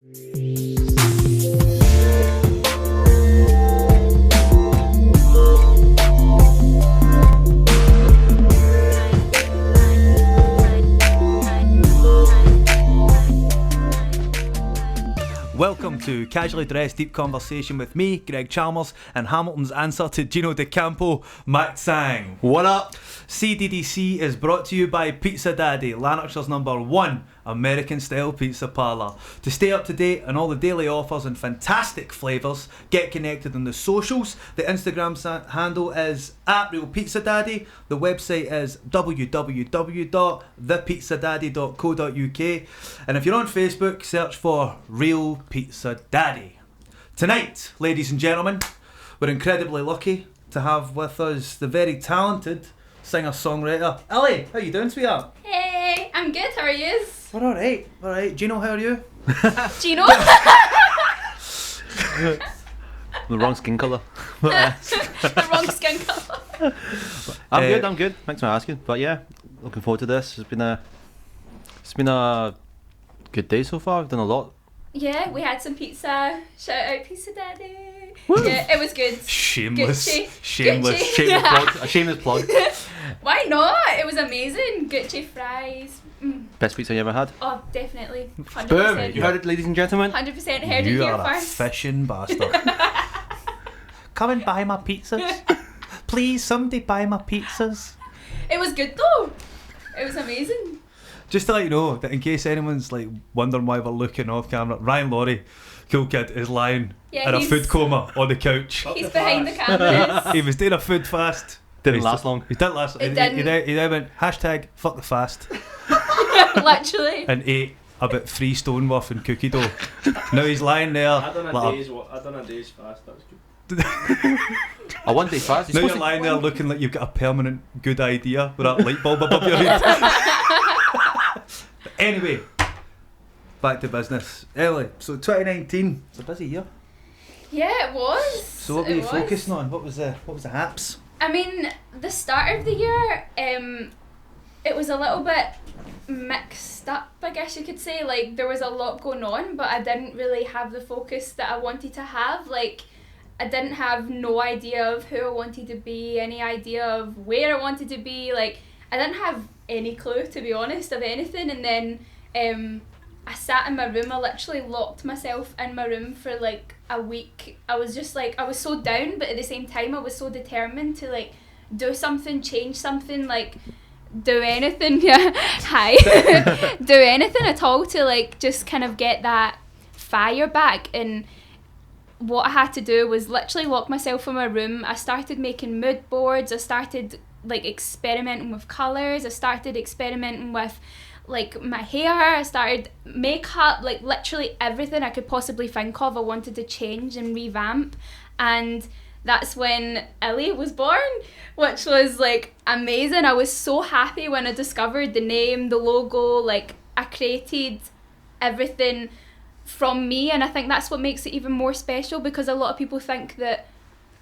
Welcome to Casually Dressed Deep Conversation with me, Greg Chalmers, and Hamilton's answer to Gino De Campo, Matt Sang. What up? CDDC is brought to you by Pizza Daddy, Lanarkshire's #1 American-style pizza parlour. To stay up to date on all the daily offers and fantastic flavours, get connected on the socials. The Instagram handle is @RealPizzaDaddy. The website is www.thepizzadaddy.co.uk. And if you're on Facebook, search for Real Pizza Daddy. Tonight, ladies and gentlemen, we're incredibly lucky to have with us the very talented singer-songwriter Ili. How you doing, sweetheart? Hey, I'm good. How are you? We're alright. Alright. Gino, how are you? Gino? The wrong skin colour. The wrong skin colour. I'm good. Thanks for asking. But yeah, looking forward to this. It's been a good day so far. I've done a lot. Yeah, we had some pizza. Shout out Pizza Daddy. Woo. Yeah, it was good. Shameless. Gucci. Shameless plug. A shameless plug. Why not? It was amazing. Gucci fries. Best pizza you ever had? Oh, definitely. 100%. Boom! You heard it, ladies and gentlemen. 100% heard it You here are a first. fishing bastard. Come and buy my pizzas. Please, somebody buy my pizzas. It was good though. It was amazing. Just to let you know that in case anyone's like wondering why we're looking off camera, Ryan Laurie, cool kid, is lying in a food coma on the couch. He's behind the cameras. He was doing a food fast. Didn't last long. He didn't last. It didn't. He then went #fuck the fast Literally. and ate about 3 stone worth in cookie dough. Now he's lying there. I done a like day's fast. That was good. A 1 day fast. Now you're lying there looking like you've got a permanent good idea with that light bulb above your head. Anyway, back to business. Ili, so 2019, it's a busy year. Yeah, it was. So what were you focusing on? What was the haps? I mean, the start of the year, it was a little bit mixed up, I guess you could say. Like, there was a lot going on, but I didn't really have the focus that I wanted to have. Like, I didn't have no idea of who I wanted to be, any idea of where I wanted to be. Like, I didn't have any clue, to be honest, of anything. And then I sat in my room. I literally locked myself in my room for like a week. I was just like, I was so down, but at the same time I was so determined to like do something, change something, like do anything. Yeah, hi. Do anything at all to like just kind of get that fire back. And what I had to do was literally lock myself in my room. I started making mood boards. I started like experimenting with colours. I started experimenting with like my hair. I started makeup, like literally everything I could possibly think of I wanted to change and revamp. And that's when Ili was born, which was like amazing. I was so happy when I discovered the name, the logo. Like, I created everything from me, and I think that's what makes it even more special, because a lot of people think that,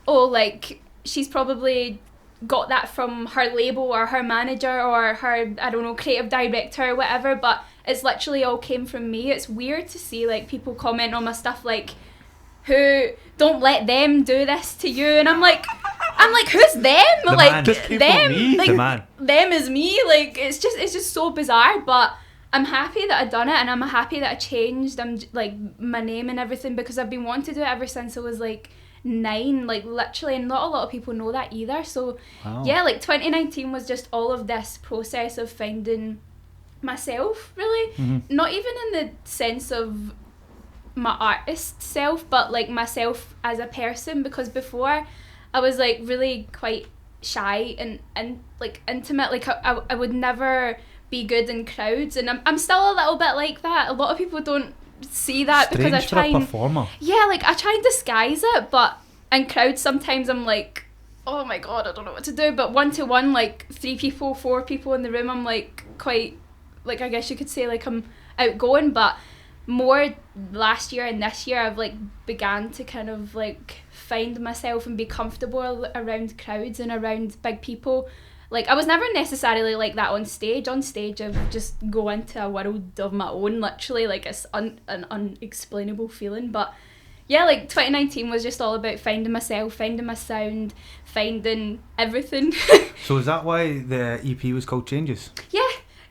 oh, like, she's probably got that from her label or her manager or her, I don't know, creative director or whatever, but it's literally all came from me. It's weird to see like people comment on my stuff like, who, don't let them do this to you, and I'm like who's them? The like man. Just came them, from me. like The man. them is me. Like, it's just so bizarre, but I'm happy that I done it, and I'm happy that I changed like my name and everything, because I've been wanting to do it ever since I was like 9, like literally, and not a lot of people know that either. So Wow. yeah, like 2019 was just all of this process of finding myself, really. Not even in the sense of my artist self, but like myself as a person, because before I was like really quite shy and like intimate. Like I would never be good in crowds, and I'm still a little bit like that. A lot of people don't see that. Strange because I try for a and performer. yeah, like I try and disguise it, but in crowds sometimes I'm like, oh my god, I don't know what to do. But 1-to-1, like 3 people, 4 people in the room, I'm like quite, like I guess you could say like I'm outgoing. But more last year and this year I've like began to kind of like find myself and be comfortable around crowds and around big people. like I was never necessarily like that on stage. On stage I would just go into a world of my own, literally, like it's an unexplainable feeling. But yeah, like 2019 was just all about finding myself, finding my sound, finding everything. So is that why the EP was called Changes?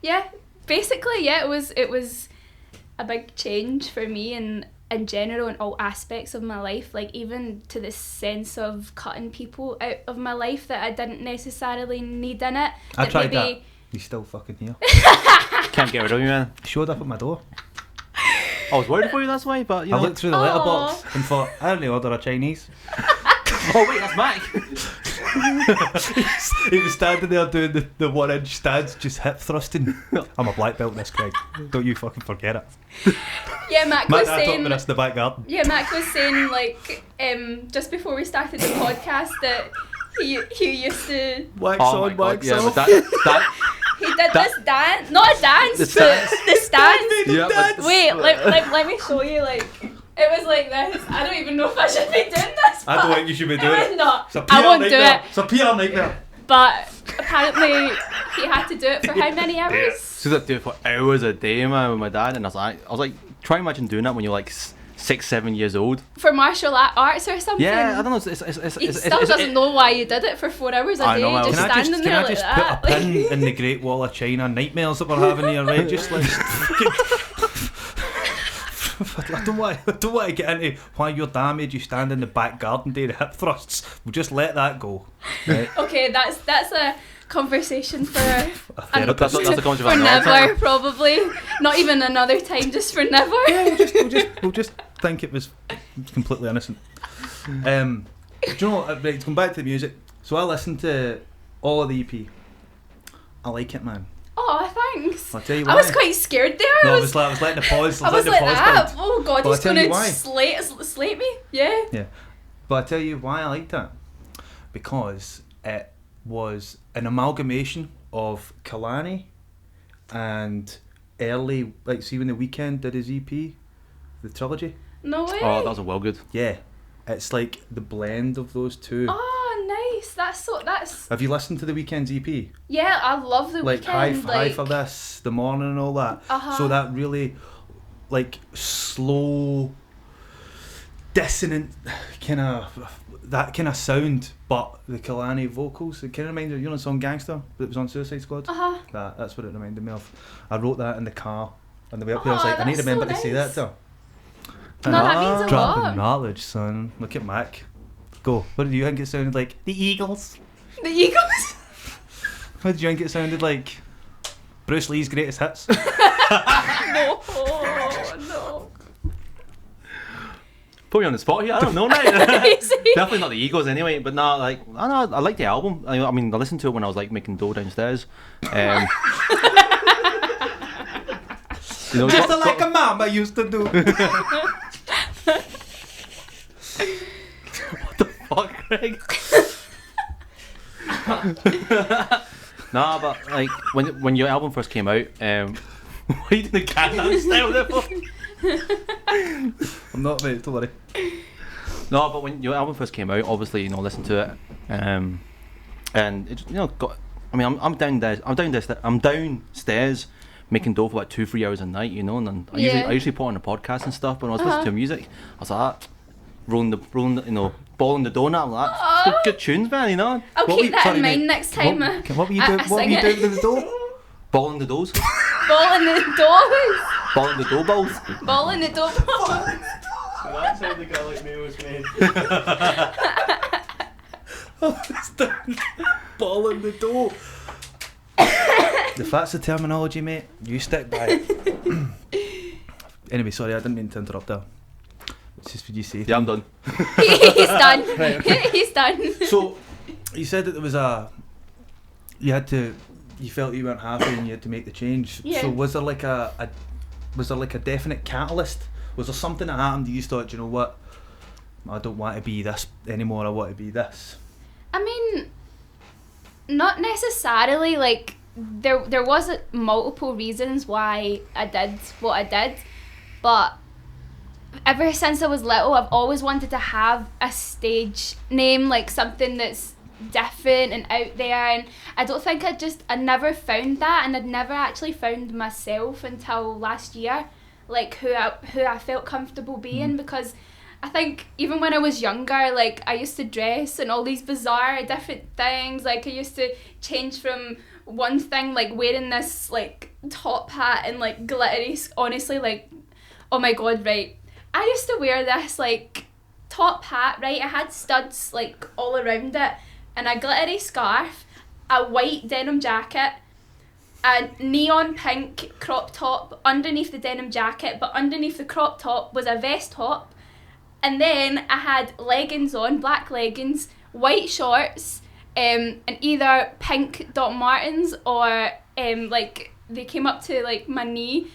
Yeah, basically, yeah, it was a big change for me and in general in all aspects of my life, like even to the sense of cutting people out of my life that I didn't necessarily need in it. I tried that. He's still fucking here. Can't get rid of you, man. Showed up at my door. I was worried for you, that's why, but you know. I looked through the letterbox and thought, I only order a Chinese. Oh wait, that's Mac. He was standing there doing the 1-inch stance, just hip thrusting. I'm a black belt in this, Craig. Don't you fucking forget it. Yeah, Mac was I taught saying. me this in the back garden. Yeah, Mac was saying like just before we started the podcast that he used to. Wax Oh my on, God, wax yeah, off. but that He did this dance, not a dance, The but stance. the stance. yeah, but Wait, let me show you. Like it was like this. I don't even know if I should be doing this. I don't but think you should be it doing was it. not. It's a I PR won't do nightmare. it. It's a PR nightmare. But apparently he had to do it for how many hours? so that do it for hours a day, man, with my dad, and I was like, try and imagine doing that when you're like 6-7 years old. For martial arts or something. Yeah, I don't know. He still doesn't know why you did it for 4 hours a I day, know, just Can I standing just there like put that. a pin in the Great Wall of China nightmares that we're having here, right? Just like I don't want to get into why you're damaged. You stand in the back garden doing hip thrusts. We'll just let that go. Right? Okay, that's a conversation for That's a conversation for for another time. never, probably. Not even another time, just for never. Yeah, we'll just think it was completely innocent. Do you know what? Right, to come back to the music. So I listened to all of the EP. I like it, man. Oh, thanks. I'll tell you why. I was quite scared there. No, I was letting the pause. I was like that. build. Oh God, But he's I'll tell you going why. to slate me. Yeah. Yeah, but I tell you why I liked it, because it was an amalgamation of Kalani and early, like, see when The Weeknd did his EP, the trilogy. No way. Oh, that was a well good. Yeah, it's like the blend of those two. Oh, nice. That's. Have you listened to The Weeknd's EP? Yeah, I love the Like Weeknd. high for this, the morning and all that. Uh-huh. So that really, like, slow, dissonant that kind of sound, but the Kalani vocals, it kind of reminded you know the song Gangster that was on Suicide Squad. That's what it reminded me of. I wrote that in the car on the way up here. I was like, I need to that's remember so to say that nice. to her. No, that means a Dropping lot. knowledge, son. Look at Mac. Go. What did you think it sounded like? The Eagles. The Eagles. What did you think it sounded like? Bruce Lee's greatest hits. No, no. Put me on the spot here. I don't know, mate. Crazy. Definitely not the Eagles anyway, but no, like I like the album. I mean, I listened to it when I was like making dough downstairs. You know, Just like a mama used to do. fuck, Greg. Nah, but like when your album first came out, why are you doing the Gangnam Style there for? I'm not, mate, don't worry. No, but when your album first came out, obviously, you know, listen to it, and it, you know, got. I mean, I'm downstairs making dough for like 2-3 hours a night, you know, and then I usually put on a podcast and stuff. But when I was listening to music, I was like, rolling the, you know, balling the donut. I'm like, it's good tunes, man, you know. I'll What keep were- that sorry, in mind mate. next time. What were you I doing? What were sing you it. doing with the dough? Balling the doughs, Ball in the doors. balling the dough balls. Ball in the door. So that's how the garlic meal was made. Ball in the dough. If that's the terminology, mate, you stick by it. Anyway, sorry, I didn't mean to interrupt there. It's just what you say. Yeah, I'm done. He's done. Right, okay. He's done. So, you said that there was you felt you weren't happy and you had to make the change. Yeah. So was there like a definite catalyst? Was there something that happened that you thought, you know what, I don't want to be this anymore, I want to be this? I mean, not necessarily. Like there was multiple reasons why I did what I did, but ever since I was little, I've always wanted to have a stage name, like something that's different and out there, and I don't think I never found that, and I'd never actually found myself until last year, like who I felt comfortable being, because I think even when I was younger, like I used to dress in all these bizarre different things. Like I used to change from one thing, like wearing this like top hat and like glittery, honestly, like, oh my god, right. I used to wear this like top hat, right? I had studs like all around it, and a glittery scarf, a white denim jacket, a neon pink crop top underneath the denim jacket, but underneath the crop top was a vest top. And then I had leggings on, black leggings, white shorts, and either pink Doc Martens or like they came up to like my knee,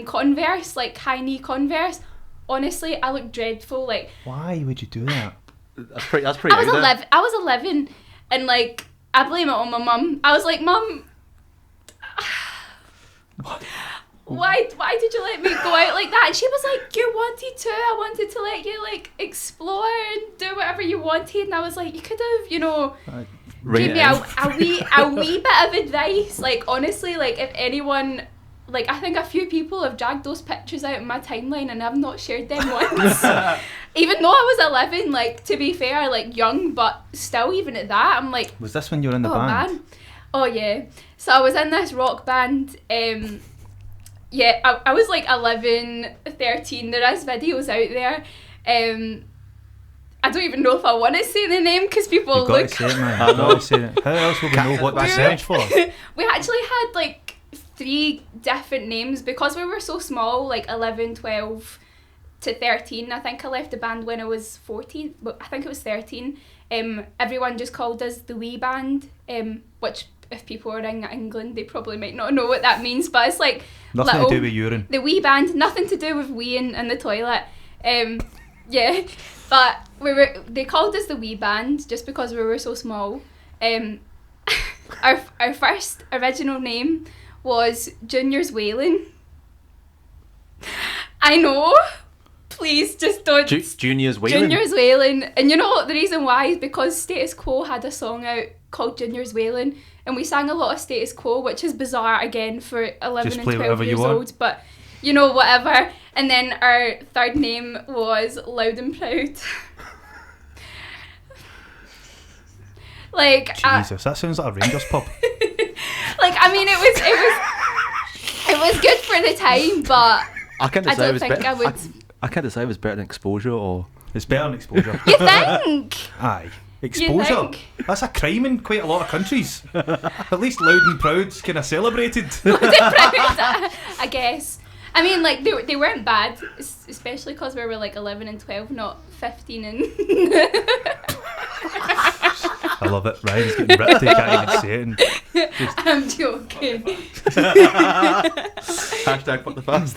Converse, like high knee Converse. Honestly, I looked dreadful. Like, why would you do that? That's pretty. I was 11, and like I blame it on my mum. I was like, Mum, why did you let me go out like that? And she was like, you wanted to. I wanted to let you like explore and do whatever you wanted. And I was like, you could have, you know, gave me a wee bit of advice. Like honestly, like if anyone, like I think a few people have dragged those pictures out in my timeline and I've not shared them once. Even though I was 11, like to be fair, like young, but still even at that, I'm like, was this when you were in the band? Man. Oh yeah. So I was in this rock band. Yeah, I was like 11, 13. There is videos out there. I don't even know if I want to say the name because people You've look. got to say it, man. You've got to say it. How else will we know what to search for? We actually had like 3 different names because we were so small, like 11, 12 to 13. I think I left the band when I was 14, but I think it was 13. Everyone just called us the Wee Band, which if people are in England, they probably might not know what that means, but it's like nothing to do with urine. The Wee Band, nothing to do with weeing in the toilet. Yeah, but they called us the Wee Band just because we were so small. Our first original name was Junior's Wailing. I know. Please just don't. Junior's Wailing. Junior's Wailing. And you know the reason why is because Status Quo had a song out called Junior's Wailing, and we sang a lot of Status Quo, which is bizarre again for 11 just and play 12 years old, old, but you know, whatever. And then our third name was Loud and Proud. Like Jesus, that sounds like a Rangers pub. Like I mean it was good for the time, but I can't decide I don't think I would. I can't decide if it's better than Exposure or. It's better than Exposure. You think? Aye. Exposure. That's a crime in quite a lot of countries. At least Loud and Proud's kind of celebrated. Loud and Proud, I guess. I mean, like they weren't bad, especially because we were like 11 and 12, not 15 and. I love it. Ryan's getting ripped. He can't even say it. I'm joking. Hashtag fuck the fast.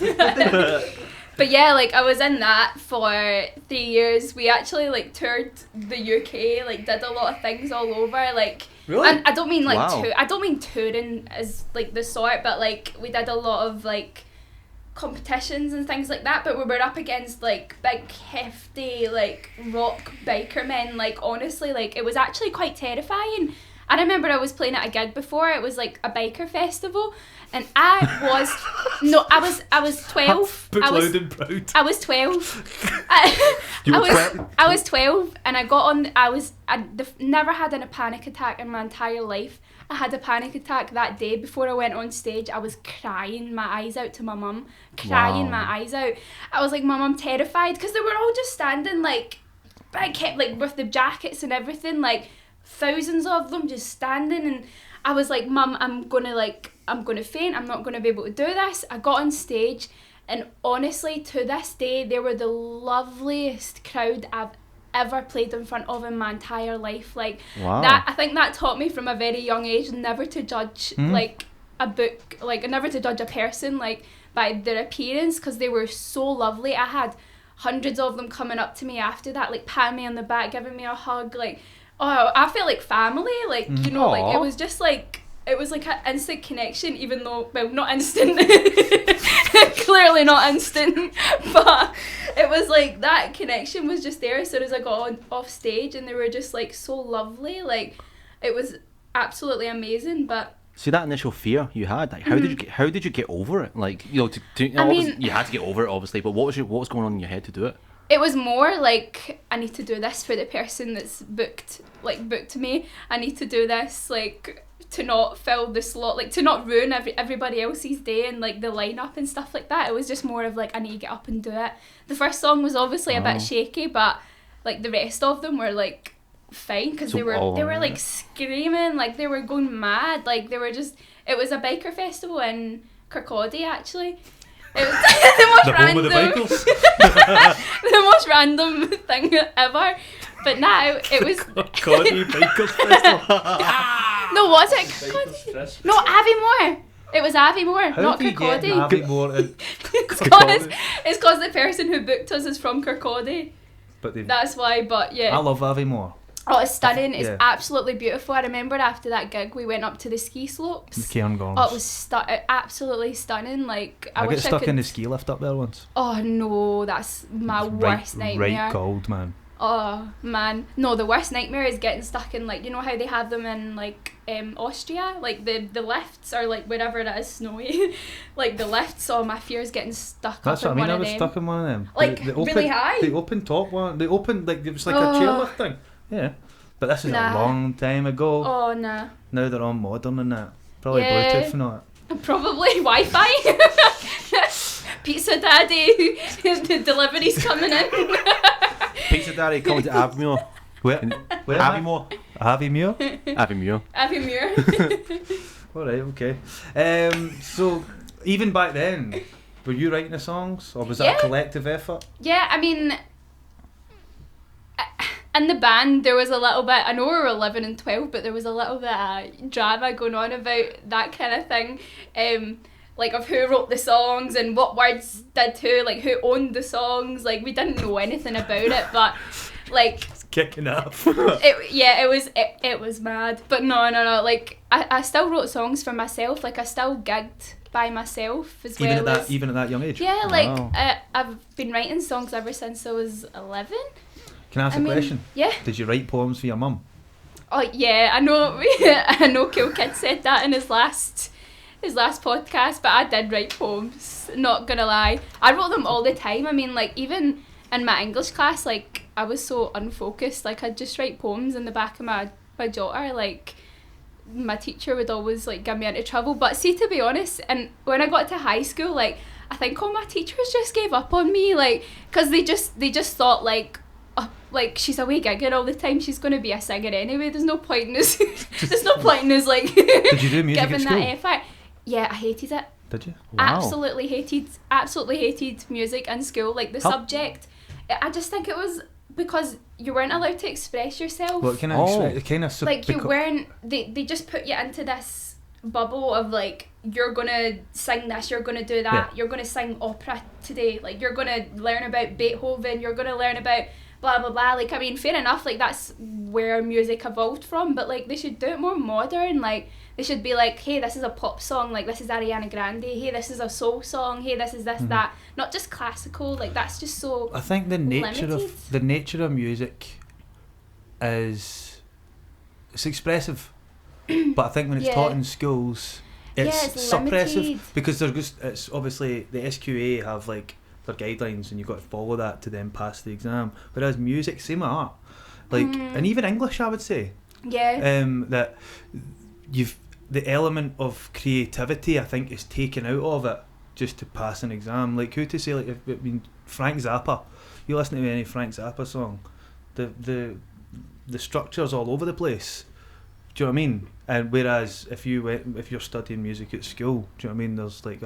But yeah, like I was in that for 3 years. We actually like toured the UK, like did a lot of things all over, like. Really? And I don't mean like Wow. I don't mean touring as like the sort, but like we did a lot of like competitions and things like that, but we were up against like big hefty like rock biker men. Like honestly, like it was actually quite terrifying. I remember I was playing at a gig before. It was like a biker festival, and I was 12. Loud and Proud. I was 12. I was 12, and I got on. I'd never had a panic attack in my entire life. I had a panic attack that day before I went on stage. I was crying my eyes out to my mum, crying my eyes out. I was like, Mum, I'm terrified, because they were all just standing like big, like with the jackets and everything, like thousands of them just standing, and I was like, Mum, I'm gonna faint. I'm not gonna be able to do this. I got on stage, and honestly, to this day, they were the loveliest crowd I've ever played in front of in my entire life. Like that, I think that taught me from a very young age never to judge like a book, like never to judge a person like by their appearance, because they were so lovely. I had hundreds of them coming up to me after that, like patting me on the back, giving me a hug, like oh, I felt like family, like you know, like it was just like it was like an instant connection, even though, well, not instant, clearly not instant, but it was like that connection was just there as soon as I got off stage, and they were just like so lovely. Like it was absolutely amazing. But see that initial fear you had, like, how did you get over it? Like, you know, you had to get over it, obviously. But what was going on in your head to do it? it was more like, I need to do this for the person that's booked me. I need to do this, like, to not fill the slot, like, to not ruin everybody else's day and, like, the lineup and stuff like that. It was just more of, like, I need to get up and do it. The first song was obviously a bit shaky, but, like, the rest of them were, like, fine, because they were like screaming, like, they were going mad, like, they were just, it was a biker festival in Kirkcaldy, actually. It was the most random, the most random thing ever. But now it was Kirkcaldy Bikers Festival. No, was it Kirkcaldy? No, Aviemore. It was Aviemore, not Kirkcaldy. Aviemore It's because the person who booked us is from Kirkcaldy. But that's why. But yeah, I love Aviemore. Oh, it's stunning. It's absolutely beautiful. I remember after that gig we went up to the ski slopes. The Cairngorms. Oh, it was absolutely stunning. Like, I got wish stuck I could... in the ski lift up there once. Oh no, that's my worst nightmare. Right cold, man. Oh man, no, the worst nightmare is getting stuck in, like, you know how they have them in, like, Austria, like the lifts, or like wherever it is snowy, like the lifts. Oh, my fear is getting stuck. That's up what I in mean. one I was of them. stuck in one of them. Like, the open, really high. The open top one. The open, like, it was like a chairlift thing. Yeah, but this is a long time ago. Oh nah. Now they're all modern and that. Probably Bluetooth and all that. Probably Wi-Fi. Pizza Daddy, the delivery's coming in. Pizza Daddy coming to Aviemore. Where Aviemore. Aviemore? Aviemore. Aviemore. Alright, okay. So, even back then, were you writing the songs? Or was that a collective effort? Yeah, I mean, in the band there was a little bit, I know we were 11 and 12, but there was a little bit of drama going on about that kind of thing. Like, of who wrote the songs and what words did who, like, who owned the songs. Like, we didn't know anything about it, but, like... It's kicking up. it was mad. But no, like, I still wrote songs for myself. Like, I still gigged by myself as even well even at that young age? Yeah, like, I've been writing songs ever since I was 11. Can I ask a question? Yeah. Did you write poems for your mum? Oh, yeah, I know Cool Kid said that in his last podcast, but I did write poems, not gonna lie. I wrote them all the time. I mean, like, even in my English class, like, I was so unfocused, like, I'd just write poems in the back of my jotter. Like, my teacher would always, like, get me into trouble. But see, to be honest, and when I got to high school, like, I think all my teachers just gave up on me, like, because they just thought, like, like, she's away gigging all the time, she's going to be a singer anyway, there's no point in us like, did you do music giving at school? that effort. Yeah, I hated it. Did you? Wow. Absolutely hated music in school, like, the subject. I just think it was because you weren't allowed to express yourself. Well, like, you weren't, they just put you into this bubble of, like, you're gonna sing this, you're gonna do that, you're gonna sing opera today, like, you're gonna learn about Beethoven, you're gonna learn about blah blah blah. Like, I mean, fair enough, like, that's where music evolved from, but, like, they should do it more modern. Like, they should be like, hey, this is a pop song, like, this is Ariana Grande, hey, this is a soul song, hey, this is this, that, not just classical. Like, that's just so I think the nature limited. of music is, it's expressive, but I think when it's taught in schools, it's suppressive, limited. because it's obviously the SQA have, like, their guidelines, and you've got to follow that to then pass the exam. Whereas music, same with art, like, and even English, I would say, that the element of creativity, I think, is taken out of it just to pass an exam. Like, who to say, like, I mean, Frank Zappa, you listen to any Frank Zappa song, the structure's all over the place. Do you know what I mean? And whereas if you're studying music at school, do you know what I mean? There's, like,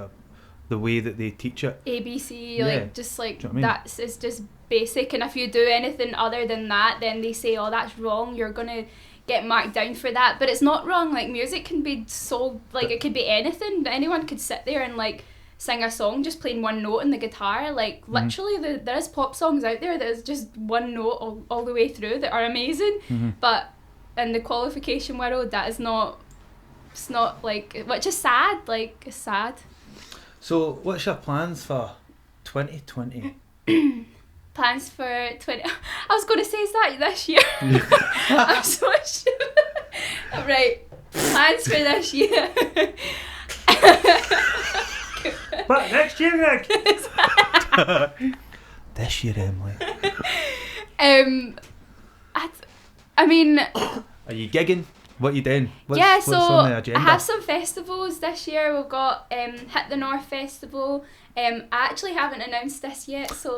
the way that they teach it. ABC, like, just, like, do you know what I mean? That's, it's just basic, and if you do anything other than that, then they say, oh, that's wrong, you're gonna get marked down for that. But it's not wrong. Like, music can be so, like, it could be anything. Anyone could sit there and, like, sing a song just playing one note on the guitar. Like, literally, there is pop songs out there that is just one note all the way through that are amazing. But in the qualification world, that is not, it's not, like, which is sad. Like, it's sad. So, what's your plans for 2020? Plans for 20... I was going to say, is that this year? I'm so sure. Right. Plans for this year. What, next year, Greg? This year, Emily. I mean... Are you gigging? What are you doing? What's on the agenda? I have some festivals this year. We've got Hit the North Festival. I actually haven't announced this yet, so...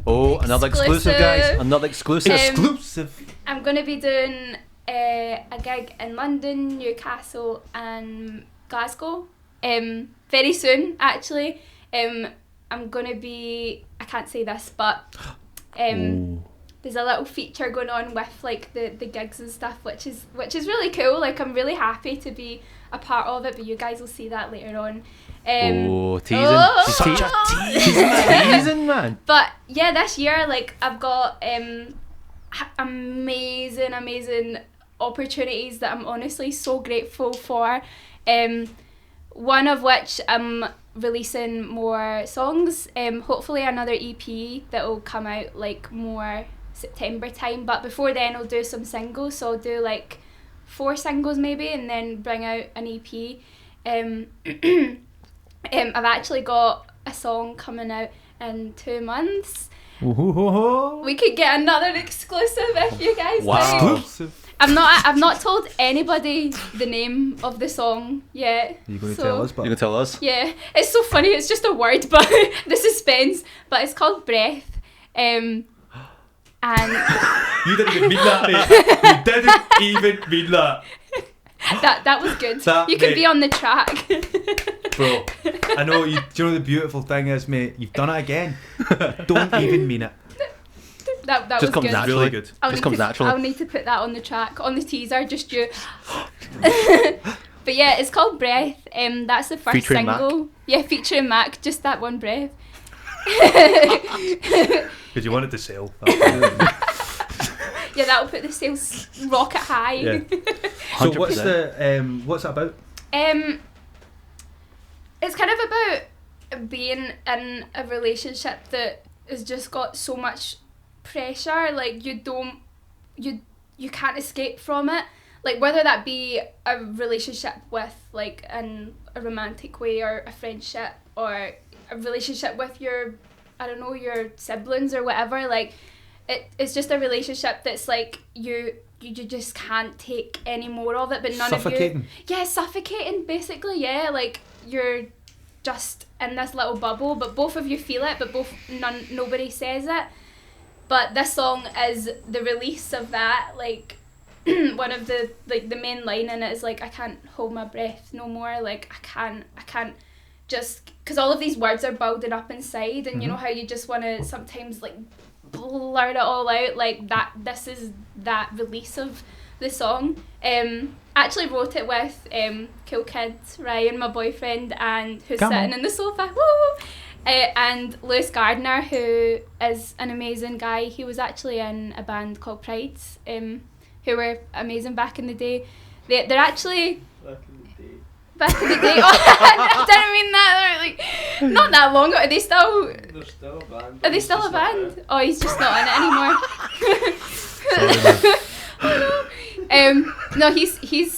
Oh, another exclusive, guys. Another exclusive. Exclusive. I'm going to be doing a gig in London, Newcastle and Glasgow very soon, actually. I'm going to be... I can't say this, but... there's a little feature going on with like the gigs and stuff, which is really cool. Like, I'm really happy to be a part of it, but you guys will see that later on. Teasing. Such a Teasing, man. But yeah, this year, like, I've got amazing opportunities that I'm honestly so grateful for. One of which I'm releasing more songs. Hopefully another EP that will come out like more September time, but before then I'll do some singles, so I'll do like 4 singles maybe, and then bring out an EP. I've actually got a song coming out in 2 months. We could get another exclusive if you guys like. Exclusive. I've not told anybody the name of the song yet. You're going to tell us, but... You're going to tell us? Yeah, it's so funny, it's just a word, but the suspense, but it's called Breath. And you didn't even mean that, mate. You didn't even mean that. that was good. That, you can mate, be on the track. Bro, I know you. Do you know the beautiful thing is, mate? You've done it again. Don't even mean it. That just was comes good. naturally. Really good. Just comes naturally. I'll need to put that on the track, on the teaser, just you. But yeah, it's called Breath. That's the first Featuring single. Mack? Yeah, featuring Mack. Just that one breath. Because you wanted to sell. Yeah, that'll put the sales rocket high. Yeah. So what's it about? It's kind of about being in a relationship that has just got so much pressure. Like, you can't escape from it. Like, whether that be a relationship with like in a romantic way, or a friendship, or a relationship with your siblings or whatever. Like, it's just a relationship that's like you just can't take any more of it, but none Suffocating. of you... Yeah, suffocating, basically, yeah. Like, you're just in this little bubble, but both of you feel it, but nobody says it. But this song is the release of that. Like, one of the main line in it is like, I can't hold my breath no more. Like, I can't just... Because all of these words are building up inside, and you know how you just want to sometimes like blurt it all out, like that. This is that release of the song. Actually wrote it with Cool Kid Ryan, my boyfriend, and who's sitting in the sofa. Woo! And Lewis Gardner, who is an amazing guy. He was actually in a band called Prides, who were amazing back in the day. They're actually... Back in the day. Oh, I didn't mean that. They're like, not that long ago. Are they still... They're still a band. Are they still a band? Oh, he's just not in it anymore. No, he's he's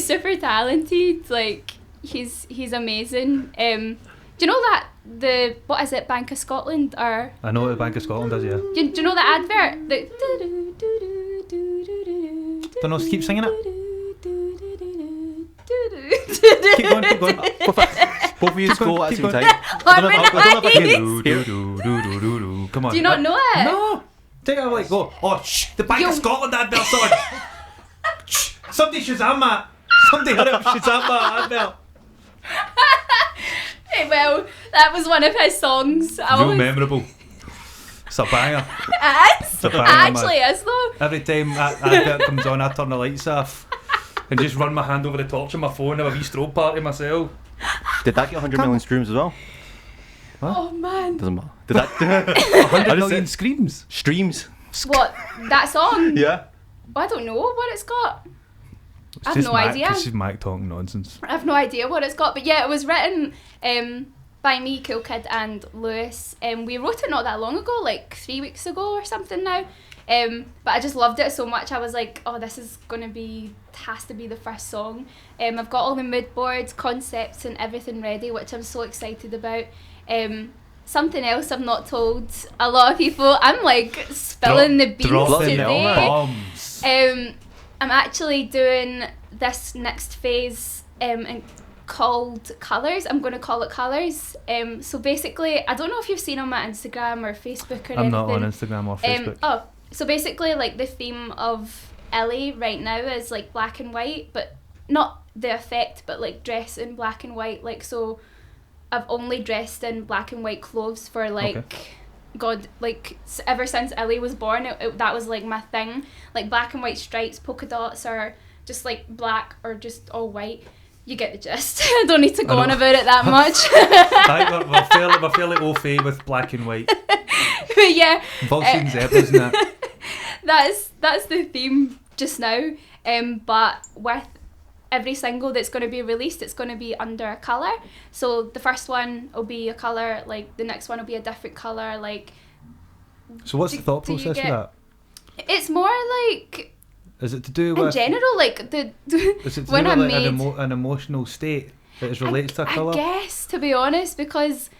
super talented. Like, he's amazing. Do you know that what is it, Bank of Scotland, or... I know what the Bank of Scotland is, yeah. Do you know the advert? Don't know, keep singing it. Keep going. Both of you go at the same time. Come on. Do you not know it? No. Take it, like, go. Oh, shh. The Bank of Scotland advert's on. Shh. Somebody Shazam that. Somebody hurry up, Shazam that advert. Well, that was one of his songs. Real memorable. It's a banger. It actually is though. Every time that advert comes on, I turn the lights off and just run my hand over the torch of my phone and have a wee strobe party myself. Did that get 100 million streams as well? Huh? Oh man. Doesn't matter. Did that 100 million streams? What? That song? Yeah. I don't know what it's got. I have Just no Mac, idea. This is Mac talking nonsense. I have no idea what it's got, but yeah, it was written by me, Cool Kid and Lewis. We wrote it not that long ago, like 3 weeks ago or something now. But I just loved it so much. I was like, oh, this is has to be the first song. I've got all the mood boards, concepts and everything ready, which I'm so excited about. Something else I've not told a lot of people, I'm like spilling the beans today. Bombs. I'm actually doing this next phase called Colours. I'm going to call it Colours. So basically, I don't know if you've seen on my Instagram or Facebook or anything. I'm not on Instagram or Facebook. So basically, like, the theme of Ili right now is like black and white, but not the effect, but like dress in black and white. Like, so I've only dressed in black and white clothes for like God, like ever since Ili was born. That was like my thing. Like black and white stripes, polka dots, or just like black or just all white. You get the gist. I don't need to go on about it that much. we're fairly au fait with black and white. But yeah, Volkswagen Zebra, isn't it? That's the theme just now. But with every single that's going to be released, it's going to be under a colour. So the first one will be a colour, like the next one will be a different colour. Like. So what's the thought process of that? It's more like. Is it to do with... In general, like is it to when do I with made... an emotional state that is related to a colour? I guess, to be honest, because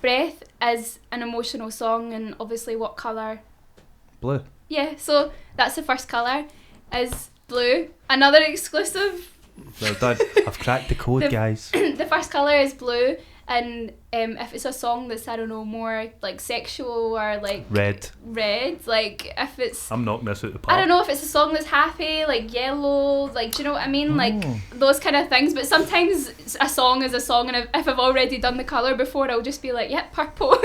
Breath is an emotional song, and obviously what colour? Blue. Yeah, so that's the first colour, is blue. Another exclusive. Well done. I've cracked the code, guys. The first colour is blue, and if it's a song that's, I don't know, more like sexual or like red, like if it's, I'm knocking this out the park. I don't know, if it's a song that's happy, like yellow, like, do you know what I mean? Like those kind of things. But sometimes a song is a song, and if I've already done the colour before, I'll just be like, yep, purple.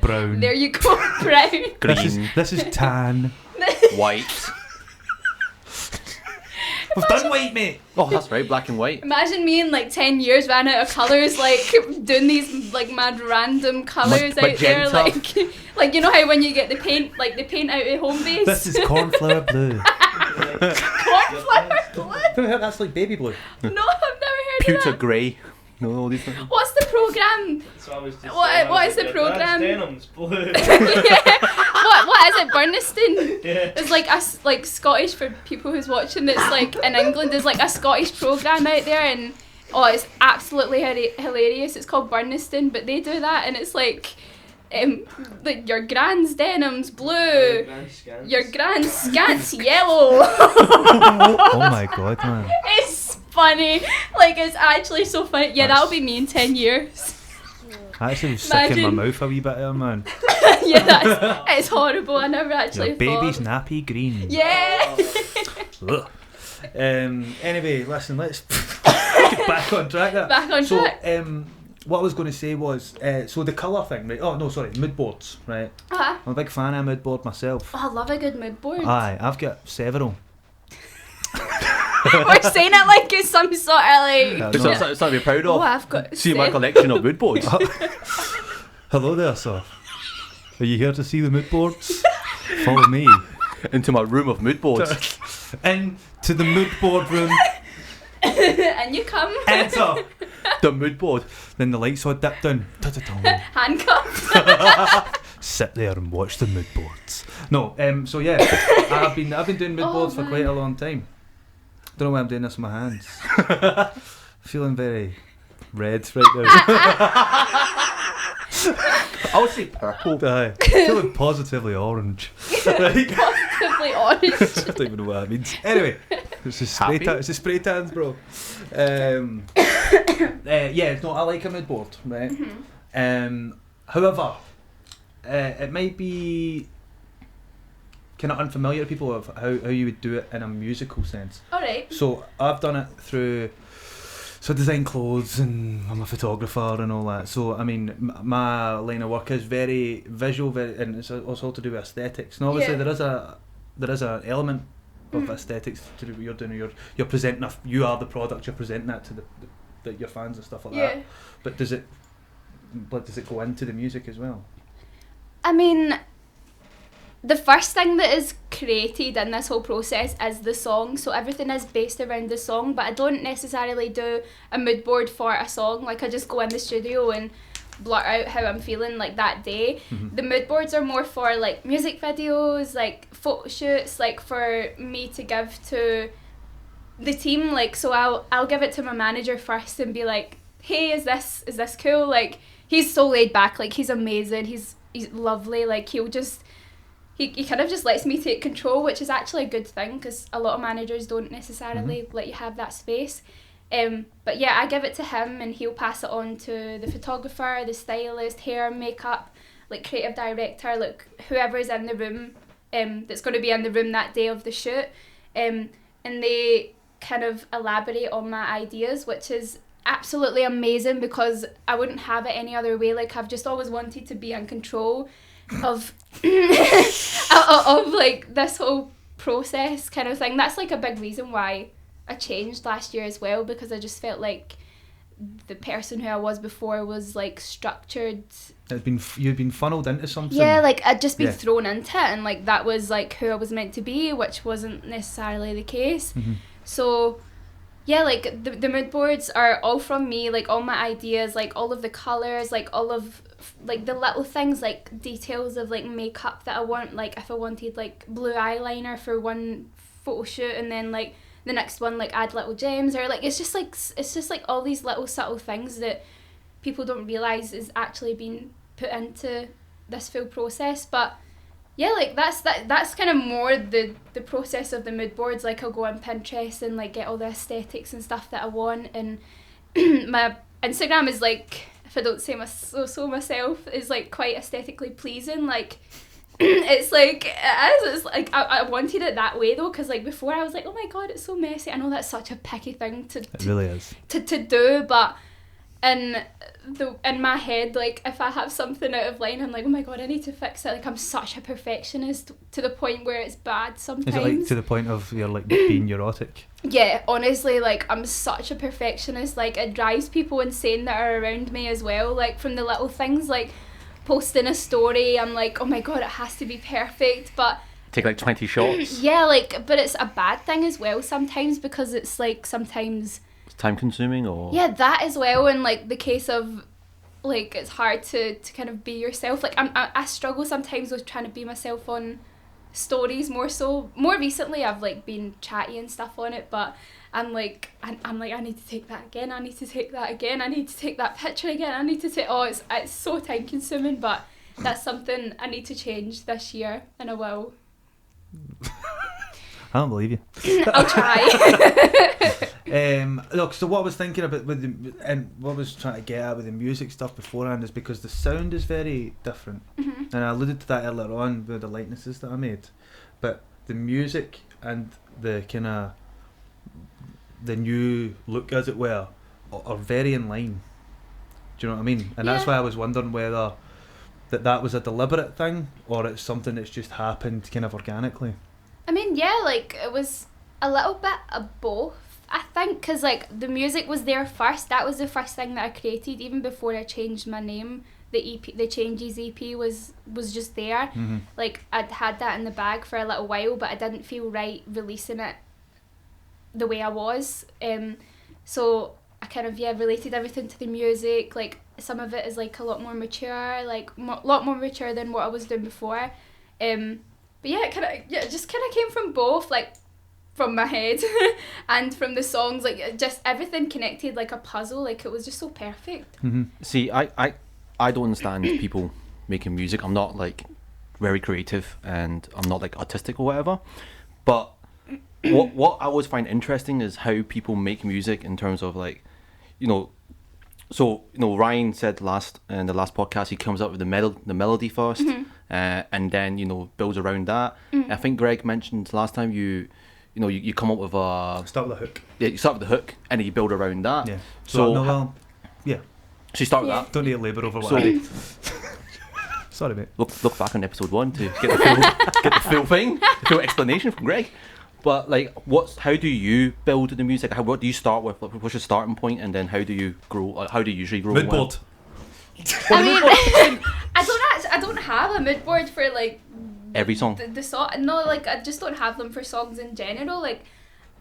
Brown. There you go. Brown. Green. This is tan. White. We've done white, mate. Oh, that's right, black and white. Imagine me in like 10 years ran out of colours, like doing these like mad random colours out there, like you know how when you get the paint out of home base. This is cornflower blue. Cornflower blue. That's like baby blue. No, I've never heard Pewter of that. grey. No, all these things. What's the programme? So I was just What is the programme? Denim's blue. What is it? Burniston? Yeah. It's like Scottish, for people who's watching. It's like in England. There's like a Scottish programme out there, and it's absolutely hilarious. It's called Burniston, but they do that, and it's like your grand's denim's blue, your grand's scant's yellow. Oh my god, man. It's funny. Like, it's actually so funny. Yeah, that'll be me in 10 years. I actually was sick in my mouth a wee bit there, man. Yeah, it's horrible. I never actually Your baby's nappy green. Yeah. Ugh. Anyway, listen, let's get back on track there. Back on track. So, what I was going to say was, so the colour thing, right? Oh, no, sorry, mood boards, right? Uh-huh. I'm a big fan of mood board myself. Oh, I love a good mood board. Aye, I've got several. We're saying it like it's some sort of like... Yeah, It's no. something to be proud of. Oh, I've got... See my collection of mood boards. Hello there, sir. Are you here to see the mood boards? Follow me. Into my room of mood boards. Into the mood board room. And you come. Enter. The mood board. Then the lights all dip down. Handcuffed. Sit there and watch the mood boards. No, so yeah, I've been doing mood boards for quite a long time. Don't know why I'm doing this with my hands. Feeling very red right now. I would say purple. Aye. Feeling positively orange. Right? Positively orange. I don't even know what that means. Anyway, it's a spray tan. It's a spray tans, bro. Yeah, no, I like a mood board, right? Mm-hmm. However, it might be kind of unfamiliar to people of how you would do it in a musical sense. Alright. So I've done it through. So I design clothes and I'm a photographer and all that. So I mean, my line of work is very visual, and it's also to do with aesthetics. And obviously there is a element of aesthetics to do what you're doing. You're presenting you are the product. You're presenting that to your fans and stuff like that. But does it go into the music as well? I mean, the first thing that is created in this whole process is the song, so everything is based around the song, but I don't necessarily do a mood board for a song. Like, I just go in the studio and blurt out how I'm feeling like that day. The mood boards are more for like music videos, like photo shoots, like for me to give to the team. Like, so I'll give it to my manager first and be like, hey, is this cool? Like, he's so laid back, like he's amazing, he's lovely, like he kind of just lets me take control, which is actually a good thing because a lot of managers don't necessarily let you have that space. But yeah, I give it to him and he'll pass it on to the photographer, the stylist, hair, makeup, like creative director, like whoever's in the room, that's going to be in the room that day of the shoot. And they kind of elaborate on my ideas, which is absolutely amazing because I wouldn't have it any other way. Like, I've just always wanted to be in control of of like this whole process kind of thing. That's like a big reason why I changed last year as well, because I just felt like the person who I was before was like structured. You'd been funneled into something. Yeah, like I'd just been thrown into it, and like that was like who I was meant to be, which wasn't necessarily the case. So yeah, like the mood boards are all from me, like all my ideas, like all of the colours, like all of like the little things, like details of like makeup that I want. Like if I wanted like blue eyeliner for one photo shoot and then like the next one like add little gems, or like it's just like all these little subtle things that people don't realise is actually being put into this full process. But yeah, like that's kind of more the process of the mood boards. Like I'll go on Pinterest and like get all the aesthetics and stuff that I want, and my Instagram is like, if I don't say so myself, is like quite aesthetically pleasing. Like it's like it's like I wanted it that way though, because like before I was like, oh my god, it's so messy. I know that's such a picky thing to it really is to do, but in my head, like if I have something out of line, I'm like, oh my god, I need to fix it. Like I'm such a perfectionist to the point where it's bad sometimes. Is it like to the point of you're like being neurotic? Yeah, honestly, like I'm such a perfectionist. Like it drives people insane that are around me as well. Like from the little things, like posting a story, I'm like, oh my god, it has to be perfect. But take like 20 shots. Yeah, like, but it's a bad thing as well sometimes, because it's like sometimes time consuming, or yeah, that as well. And like the case of like it's hard to kind of be yourself. Like I struggle sometimes with trying to be myself on stories more recently. I've like been chatty and stuff on it, but I'm like I need to take that again, I need to take that again, I need to take that picture again, I need to take it's so time consuming. But that's something I need to change this year, and I will. I don't believe you. I'll try. Look, so what I was thinking about and what I was trying to get at with the music stuff beforehand is because the sound is very different, and I alluded to that earlier on with the likenesses that I made, but the music and the kind of the new look, as it were, are very in line. Do you know what I mean? And that's why I was wondering whether that was a deliberate thing or it's something that's just happened kind of organically. I mean, yeah, like it was a little bit of both, I think, because like the music was there first. That was the first thing that I created, even before I changed my name. The EP, the Changes EP was just there. Like I'd had that in the bag for a little while, but I didn't feel right releasing it the way I was. So I kind of related everything to the music. Like some of it is like a lot more mature, like a lot more mature than what I was doing before. But yeah, it just kind of came from both, like from my head and from the songs. Like just everything connected like a puzzle. Like it was just so perfect. See, I don't understand people making music. I'm not like very creative and I'm not like artistic or whatever. But what I always find interesting is how people make music in terms of like, so Ryan said in the last podcast he comes up with the melody first, and then builds around that. I think Greg mentioned last time you come up with a start with the hook. Yeah, you start with the hook and then you build around that. Yeah. So you start with that. Don't need to labour over what I did. Sorry, mate. Look back on episode 1 to get the full thing, the full explanation from Greg. But like, how do you build the music? What do you start with? What's your starting point, and then how do you grow? How do you usually grow? Mood board. I mean, I don't have a mood board for like Every song? The song, no, like I just don't have them for songs in general. Like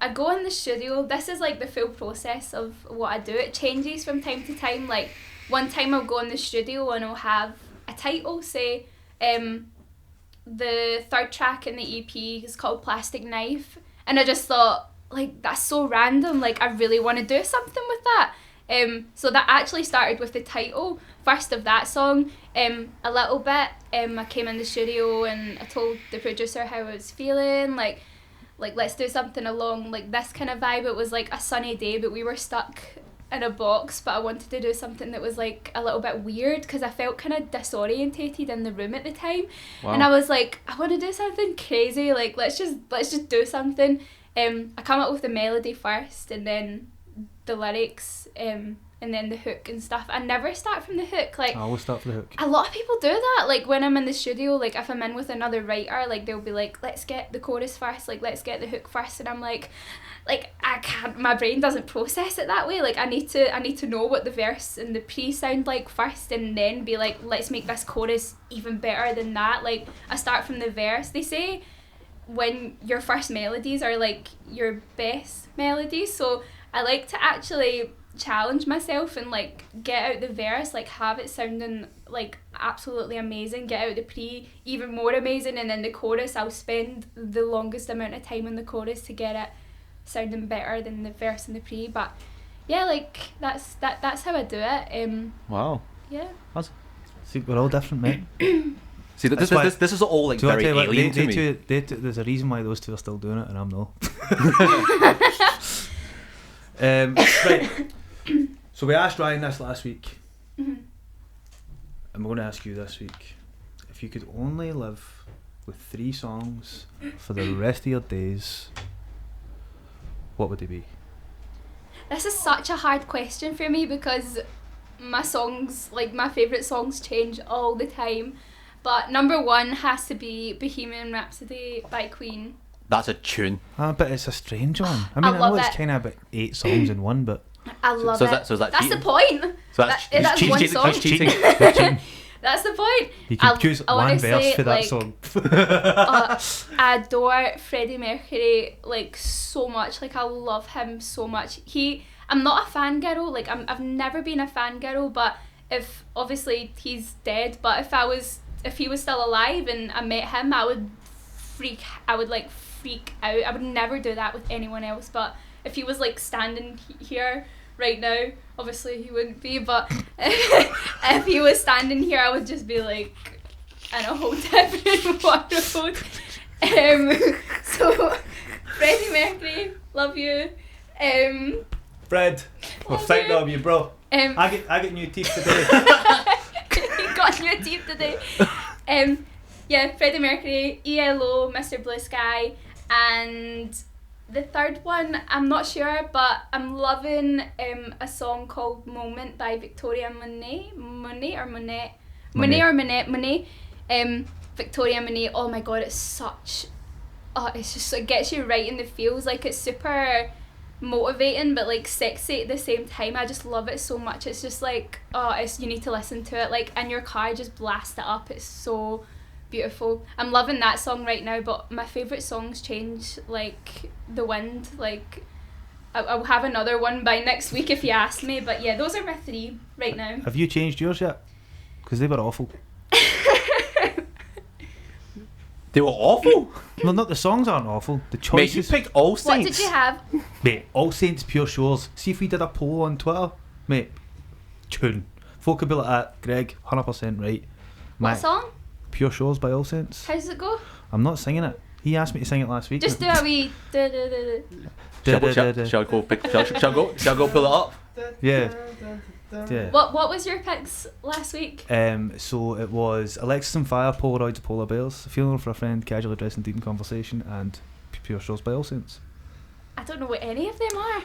I go in the studio, this is like the full process of what I do. It changes from time to time. Like one time I'll go in the studio and I'll have a title, say the third track in the EP is called Plastic Knife, and I just thought, like, that's so random, like I really want to do something with that. So that actually started with the title first of that song. A little bit, I came in the studio and I told the producer how I was feeling, like let's do something along like this kind of vibe. It was like a sunny day, but we were stuck in a box, but I wanted to do something that was like a little bit weird because I felt kind of disorientated in the room at the time. Wow. And I was like, I want to do something crazy, like let's just do something. I come up with the melody first and then the lyrics, and then the hook and stuff. I never start from the hook. Like I always start for the hook. a lot of people do that. Like when I'm in the studio, like if I'm in with another writer, like they'll be like, let's get the chorus first, like let's get the hook first, and I'm like I can't, my brain doesn't process it that way. Like I need to know what the verse and the pre sound like first, and then be like, let's make this chorus even better than that. Like I start from the verse. They say when your first melodies are like your best melodies, so I like to actually challenge myself and like get out the verse, like have it sounding like absolutely amazing, get out the pre even more amazing, and then the chorus I'll spend the longest amount of time on the chorus to get it sounding better than the verse and the pre. But yeah, like that's how I do it. Wow. Yeah. See, we're all different, mate. See, this is all like So I very tell you what, alien to me. there's a reason why those two are still doing it and I'm not. Right. So we asked Ryan this last week, and we're going to ask you this week. If you could only live with 3 songs for the rest of your days, what would they be? This is such a hard question for me because my songs, like my favourite songs, change all the time. But number 1 has to be Bohemian Rhapsody by Queen. That's a tune. But it's a strange one. I mean, I know love it's it. kind of about 8 songs in one, but I love so it. is that that's cheating? the point. So that's That's cheating. one song. That's cheating. That's the point. you can choose one honestly, verse for that like, song. I adore Freddie Mercury like so much. Like I love him so much. I'm not a fangirl. Like I've never been a fangirl. But if obviously he's dead. But if he was still alive and I met him, I would freak out. I would never do that with anyone else. But if he was like standing here right now, obviously he wouldn't be, but if he was standing here, I would just be like in a whole different world. So Freddie Mercury, love you. Fred, we're Love thinking you. of you, bro. I I get new teeth today. You got new teeth today. Yeah, Freddie Mercury, ELO, Mr. Blue Sky, and the third one, I'm not sure, but I'm loving a song called Moment by Victoria Monet. Victoria Monet. Oh my god, it's just, it gets you right in the feels. Like it's super motivating but like sexy at the same time. I just love it so much. It's just like, you need to listen to it. Like in your car, just blast it up. It's so beautiful. I'm loving that song right now, but my favourite songs change like the wind. Like I'll have another one by next week if you ask me, but yeah, those are my 3 right now. Have you changed yours yet? Because they were awful. They were awful. Well, not the songs aren't awful. The Mate, you choices. picked All Saints. What did you have? Mate, All Saints, Pure Shores. See if we did a poll on Twitter, mate. Tune. Folk would be like that. Greg, 100% right. What Mac, song? Pure Shores by All Saints. How does it go? I'm not singing it. He asked me to sing it last week. Just do a wee Shall I go pull it up? Yeah. Yeah. What was your picks last week? So it was Alexis and Fire, Polaroids, Polar Bears, Funeral for a Friend, Casually Dressed in Deep in Conversation, and Pure Shores by All Saints. I don't know what any of them are.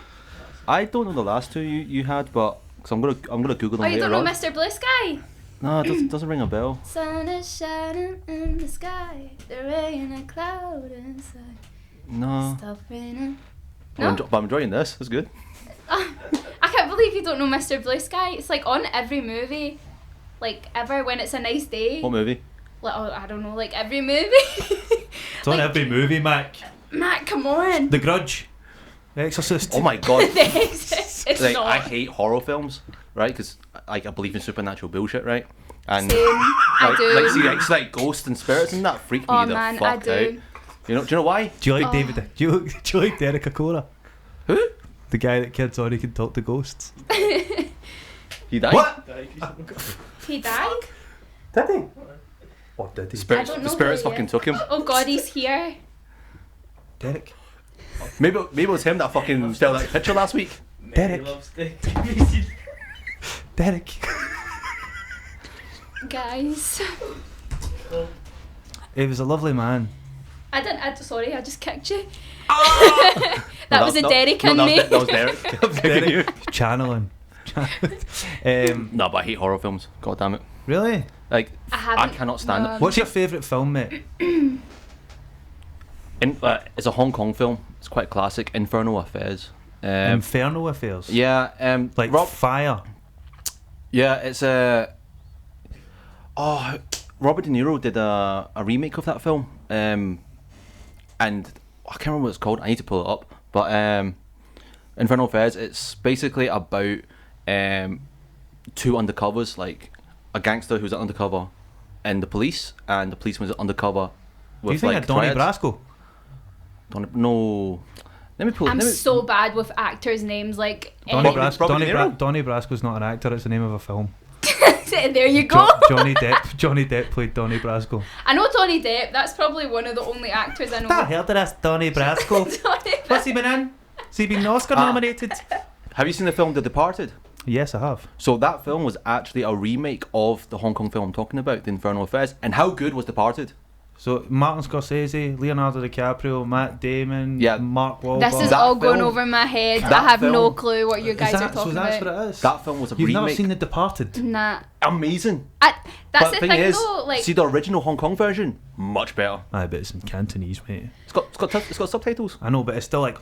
I don't know the last 2 you had, but cause I'm gonna Google them Oh, you later don't know on. Mr. Blue Sky? No, it doesn't ring a bell. Sun is shining in the sky, there ain't a cloud inside. No. Stop raining. But No? I'm enjoying this. It's good. I can't believe you don't know Mr. Blue Sky. It's like on every movie, like ever when it's a nice day. What movie? like, oh, I don't know, like every movie. It's on every movie, Mac. Matt, come on. The Grudge. The Exorcist. Oh my god. It's Like, not. I hate horror films, right? Because like I believe in supernatural bullshit, right? And Same. I like, do. like, see, like, like ghosts and spirits and that freak me Oh the man, fuck I do. out. Do you know why? Do you like Oh. David? Do you like Derek Acora? Who? The guy that kids on, he can talk to ghosts. He died. What? He died? Did he? Or did he? Spirits, I don't the know spirits who he fucking is. took him. Oh god, he's here. Derek. Maybe it was him that fucking stole that picture last week. Derek. Derek. Guys. He was a lovely man. Sorry, I just kicked you. Ah! That was a Derek in me. That was Derek. That was Derek. Channeling. No, but I hate horror films. God damn it. Really? Like, I I haven't. cannot stand no. it. What's your favourite film, mate? It's a Hong Kong film. It's quite classic. Infernal Affairs. Infernal Affairs. Yeah. Like fire. Yeah, it's a. Robert De Niro did a remake of that film. And I can't remember what it's called. I need to pull it up. But Infernal Affairs. It's basically about two undercovers, like a gangster who's undercover in the police, and the policeman's undercover with Do you think like of Donnie threads. Brasco? No. Let me pull. I'm let me, so bad with actors' names. Like, Donnie Robert De Niro? Donnie Brasco's not an actor, it's the name of a film. there you go. Johnny Depp played Donnie Brasco. I know Johnny Depp. That's probably one of the only actors I know. I heard of this Donnie Brasco. Johnny What's he been in? Has he been Oscar nominated? Have you seen the film The Departed? Yes, I have. So that film was actually a remake of the Hong Kong film I'm talking about, The Infernal Affairs. And how good was Departed? So Martin Scorsese, Leonardo DiCaprio, Matt Damon, Yeah. Mark Wahlberg. This is That all going film- over my head. that I have no film- clue what you guys are talking so that's about. what it is. That film was a You've remake. never seen The Departed? Nah. Amazing. That's But the the thing thing is, though. Like, see the original Hong Kong version? Much better. Aye, but it's in Cantonese, mate. It's got subtitles. I know, but it's still like,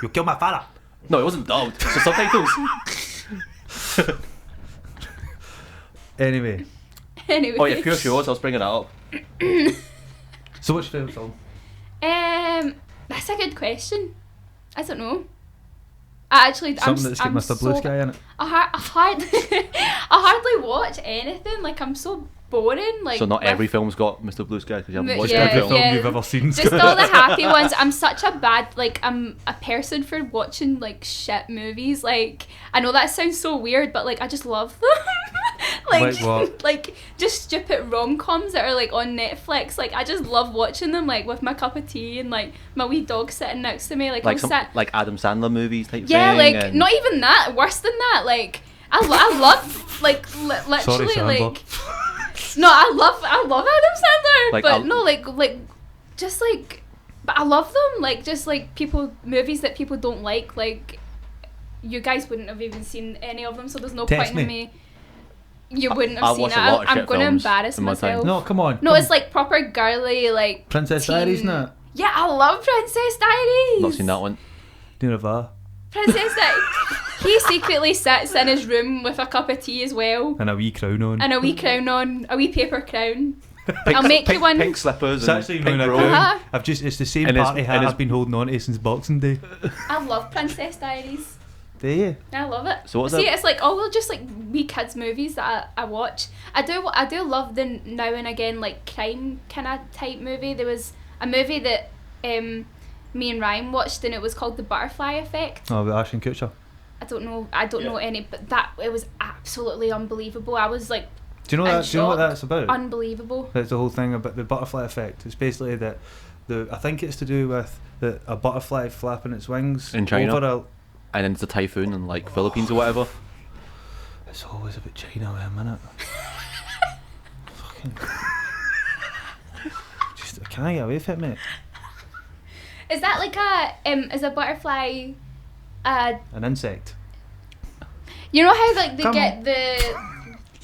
you killed my father. No, it wasn't dubbed. It's the subtitles. Anyway, anyway. Oh yeah, pure shows. I was bringing that up. so what's your favourite film? That's a good question. I don't know. I actually, Something that's got I'm Mr. Blue Sky in it. I hardly watch anything. Like, I'm so boring. Like, So not with every film's got Mr. Blue Sky because you haven't Yeah, watched yeah, every Every film. film you've ever seen. just all the happy ones. I'm such a bad, like, I'm a person for watching like shit movies. Like, I know that sounds so weird, but like I just love them. Like what? Like just stupid rom-coms that are like on Netflix. Like, I just love watching them, like with my cup of tea and like my wee dog sitting next to me. Like, Like I'm some sat. like Adam Sandler movies type Yeah, thing. like and not even that. Worse than that. Like I love like literally Sandler. like. No, I love Adam Sandler, Like, but no, like, just like, but I love them. Like, just like movies that people don't like you guys wouldn't have even seen any of them, so there's no Text point in me. me. You wouldn't I have seen watched it. a lot of I'm shit going to films embarrass in my time. myself. No, come on. No, come it's like proper girly, like Princess teen- Diaries, innit? Yeah, I love Princess Diaries. not seen that one. Nirvana. Princess Diaries. He secretly sits in his room with a cup of tea as well, And a wee crown on. and a wee crown on, a wee paper crown. I'll make you one. Pink slippers It's and actually pink not a robe. crown. Uh-huh. It's the same And his- party hat and his- I've been holding on to since Boxing Day. I love Princess Diaries. Do you? I love it. So what's See, that? it's like all just like wee kids movies that I watch. I do love the now and again like crime kind of type movie. There was a movie that me and Ryan watched, and it was called The Butterfly Effect. Oh, with Ashton Kutcher. I don't know any, but that it was absolutely unbelievable. I was like, Do you know I'm that? Do you know what shocked. that's about? Unbelievable. That's the whole thing about the butterfly effect. It's basically that I think it's to do with a butterfly flapping its wings In China? over And then there's a typhoon in like Philippines or whatever. It's always about China, wait a minute. Fucking. Just can I get away with it, mate? Is that like is a butterfly? An insect. You know how like they Come get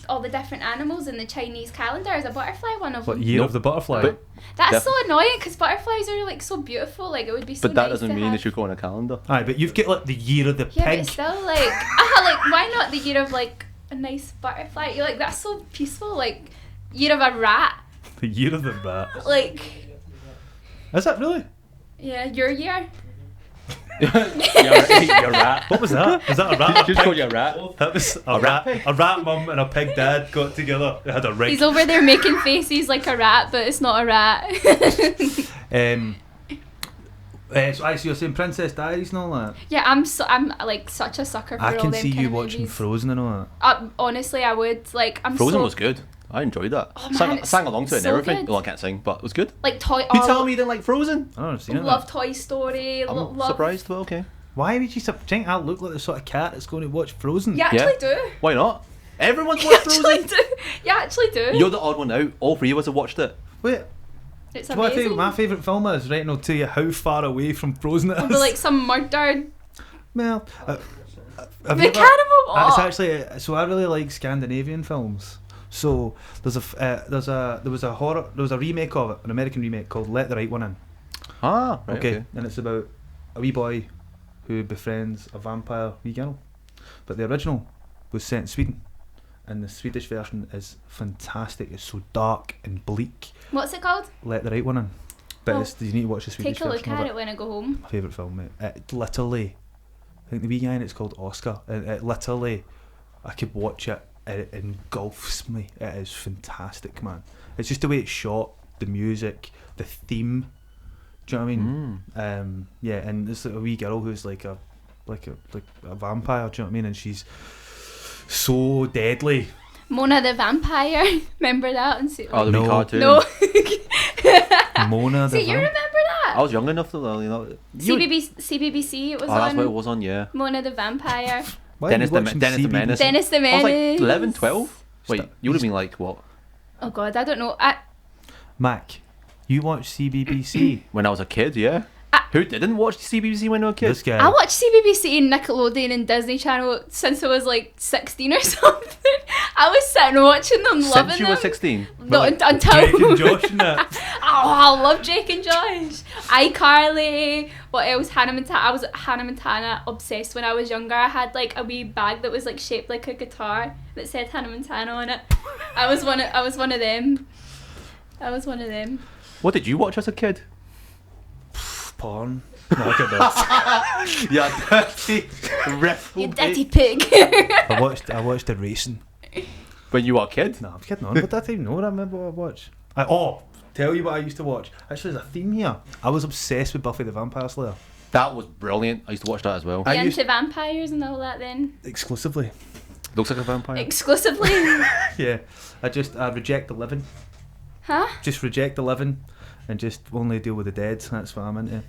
all the different animals in the Chinese calendar? Is a butterfly one of What them? year Nope. of the butterfly? But- That's so annoying because butterflies are like so beautiful. Like, it would be so But that nice doesn't to mean have. they should go on a calendar. Aye, but you've got like the year of the Yeah, pig. but still, like, like why not the year of like a nice butterfly? You're like, that's so peaceful. Like, year of a rat. The year of the rat. Like, Is that really? yeah, your year. you're a rat. What was that? Was that a rat? Just called you a rat. That was A rat pig? A rat mum and a pig dad got together. They had a rig. He's over there making faces like a rat, but it's not a rat. So I see you're saying Princess Diaries and all that. Yeah, I'm like such a sucker for I all can them see kind you of watching movies. Frozen and all that. Honestly, I would like. I'm Frozen so, was good. I enjoyed that. Oh, man, it's sang along to it and so everything. good. Well, I can't sing, but it was good. like toy. You telling me you didn't like Frozen? I don't see it. Love Toy Story. I'm Love. surprised, but okay. Why would you think I look like the sort of cat that's going to watch Frozen? You actually do. Why not? Everyone's You watched actually Frozen. do. You actually do. You're the odd one out. All three of us have watched it. Wait, It's do you want to tell you amazing. what my favourite film is? Right, and I'll tell you how far away from Frozen it is. It'll be like some murdered. Well, have The you ever- cannibal. It's Oh. actually so I really like Scandinavian films. So there was a remake of it, an American remake called Let the Right One In. Ah, right, okay. And it's about a wee boy who befriends a vampire wee girl. But the original was set in Sweden, and the Swedish version is fantastic. It's so dark and bleak. What's it called? Let the Right One In. But Oh. you need to watch the Swedish Take a look version of at it. it when I go home. My favourite film, mate. It literally, I think the wee guy in it's called Oscar. It literally, I could watch it. It engulfs me. It is fantastic, man. It's just the way it's shot, the music, the theme. Do you know what I mean? Yeah, and there's a wee girl who's like a vampire. Do you know what I mean? And she's so deadly. Mona the Vampire. Remember that? And see, Oh, the No. wee cartoon. no. Mona the See, you remember that? I was young enough to, you know. CBBC. It was Oh, that's what it on. was on, yeah. Mona the Vampire. Why Dennis are you the watching Dennis the CBBC? Menace. Dennis the I was like Menace. 11, 12. Wait, Stop. you would have been like what? Oh God, I don't know. Mac, you watch CBBC. When I was a kid, yeah. Who didn't watch CBBC when they were a kid? This guy. I watched CBBC and Nickelodeon and Disney Channel since I was like 16 or something. I was sitting watching them, loving Since you them. were 16. Not until Drake and Josh and that. Oh, I love Jake and Josh. iCarly. What else? Hannah Montana. I was Hannah Montana obsessed when I was younger. I had like a wee bag that was like shaped like a guitar that said Hannah Montana on it. I was one of them. What did you watch as a kid? Porn. No, I get that. Yeah, dirty You dirty pig. I watched the racing. When you were a kid? No, I'm kidding on, but I didn't know. I remember what I watched. Tell you what I used to watch. Actually, there's a theme here. I was obsessed with Buffy the Vampire Slayer. That was brilliant. I used to watch that as well. I You used- into vampires and all that then? Exclusively. Looks like a vampire. Exclusively? Yeah. I reject the living. Huh? Just reject the living and just only deal with the dead. That's what I'm into.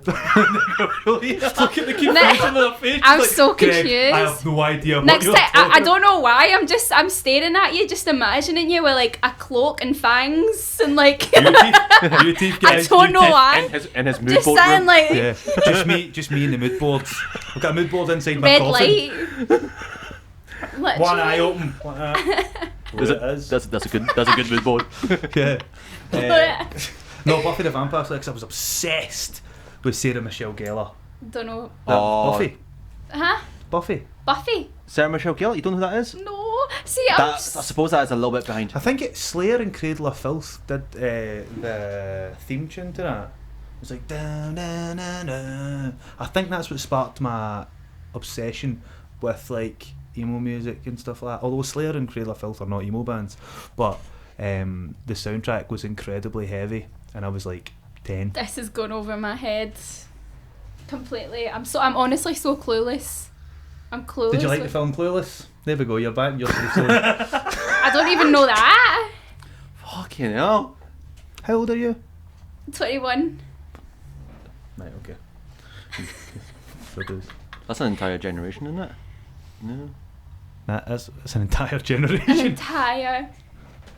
Look at the confusion on her face. I'm Like, so Greg, confused. I have no idea what Next you're time, talking I don't know why. I'm staring at you, just imagining you with like a cloak and fangs and like. Beauty, I don't know why. In his mood Just board saying room. like Yeah, just me in the mood boards. I've got a mood board inside my red coffin. light. Literally. One eye open. One eye. Is It is. That's a good mood board. Yeah. No, Buffy the Vampire Slayer, 'cause I was obsessed with Sarah Michelle Gellar. Don't know. Oh. Buffy. Huh? Buffy. Buffy? Sarah Michelle Gellar, you don't know who that is? No. See, I suppose that is a little bit behind. I think it's Slayer and Cradle of Filth did the theme tune to that. It's like da na na na. I think that's what sparked my obsession with like emo music and stuff like that. Although Slayer and Cradle of Filth are not emo bands, but the soundtrack was incredibly heavy, and I was like 10. this is going over my head completely. I'm honestly so clueless. I'm clueless. Did you like the with- film Clueless? There we go. You're back in your safe zone. I don't even know that. Fucking hell. How old are you? 21. Right. Okay. So it is. That's an entire generation, isn't it? No. That's an entire An generation. entire.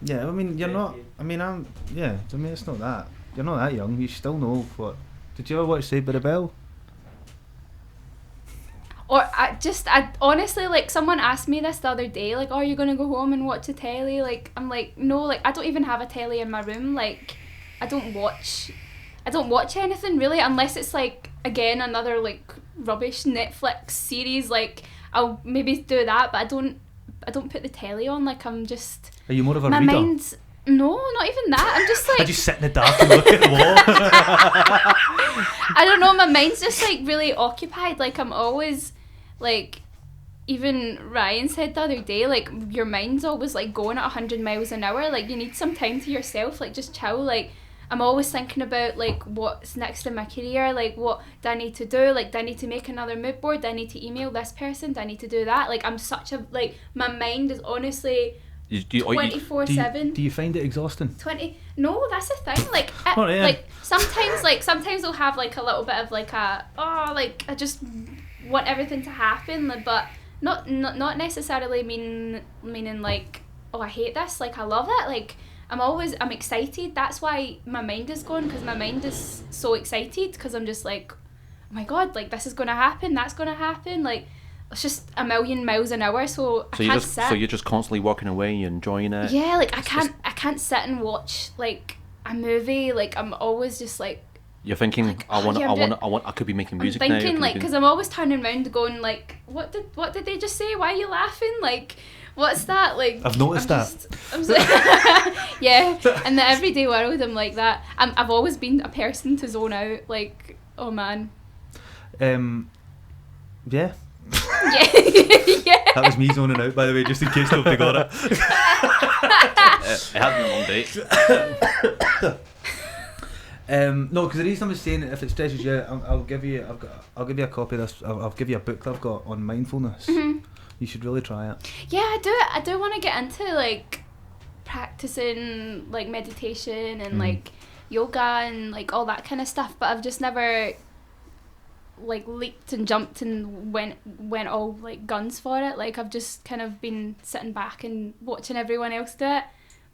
Yeah, I mean, you're not. I mean, it's not that. You're not that young. You still know what. Did you ever watch Saved by the Bell? Or I honestly, like, someone asked me this the other day, like, oh, are you going to go home and watch a telly? Like, I'm like, no, like, I don't even have a telly in my room. Like, I don't watch anything really, unless it's like, again, another like rubbish Netflix series. Like, I'll maybe do that, but I don't put the telly on. Like, I'm just Are you more of a my reader? mind's No, not even that. I'm just like... I just sit in the dark and look at the wall. I don't know, my mind's just like really occupied. Like I'm always like, even Ryan said the other day, like your mind's always like going at 100 miles an hour. Like you need some time to yourself, like just chill. Like I'm always thinking about like what's next in my career, like what do I need to do, like do I need to make another mood board, do I need to email this person, do I need to do that. Like I'm such a, like my mind is honestly 24/7. Do you find it exhausting? No, that's the thing. Like, like sometimes I'll have like a little bit of like like I just want everything to happen, but not necessarily meaning like, oh, I hate this. Like I love it. Like I'm excited. That's why my mind is going, because my mind is so excited, because I'm just like, oh my god, like this is gonna happen. That's gonna happen. Like. It's just a million miles an hour, so I can't sit. So you're just constantly working away, you're enjoying it. Yeah, like I can't sit and watch like a movie. Like I'm always just like. You're thinking, like, I could be making music now. I'm thinking like, because I'm always turning around going like, what did they just say? Why are you laughing? Like, what's that? Like. I've noticed that. I'm just like, yeah, in the everyday world, I'm like that. I've always been a person to zone out. Like, oh man. Yeah. Yeah. That was me zoning out, by the way, just in case nobody got it. It had been a long day. No, because the reason I was saying, if it stresses you out, I'll give you a copy of this. I'll give you a book that I've got on mindfulness. Mm-hmm. You should really try it. Yeah, I do want to get into like practicing like meditation and like yoga and like all that kind of stuff, but I've just never like leaped and jumped and went all like guns for it. Like I've just kind of been sitting back and watching everyone else do it,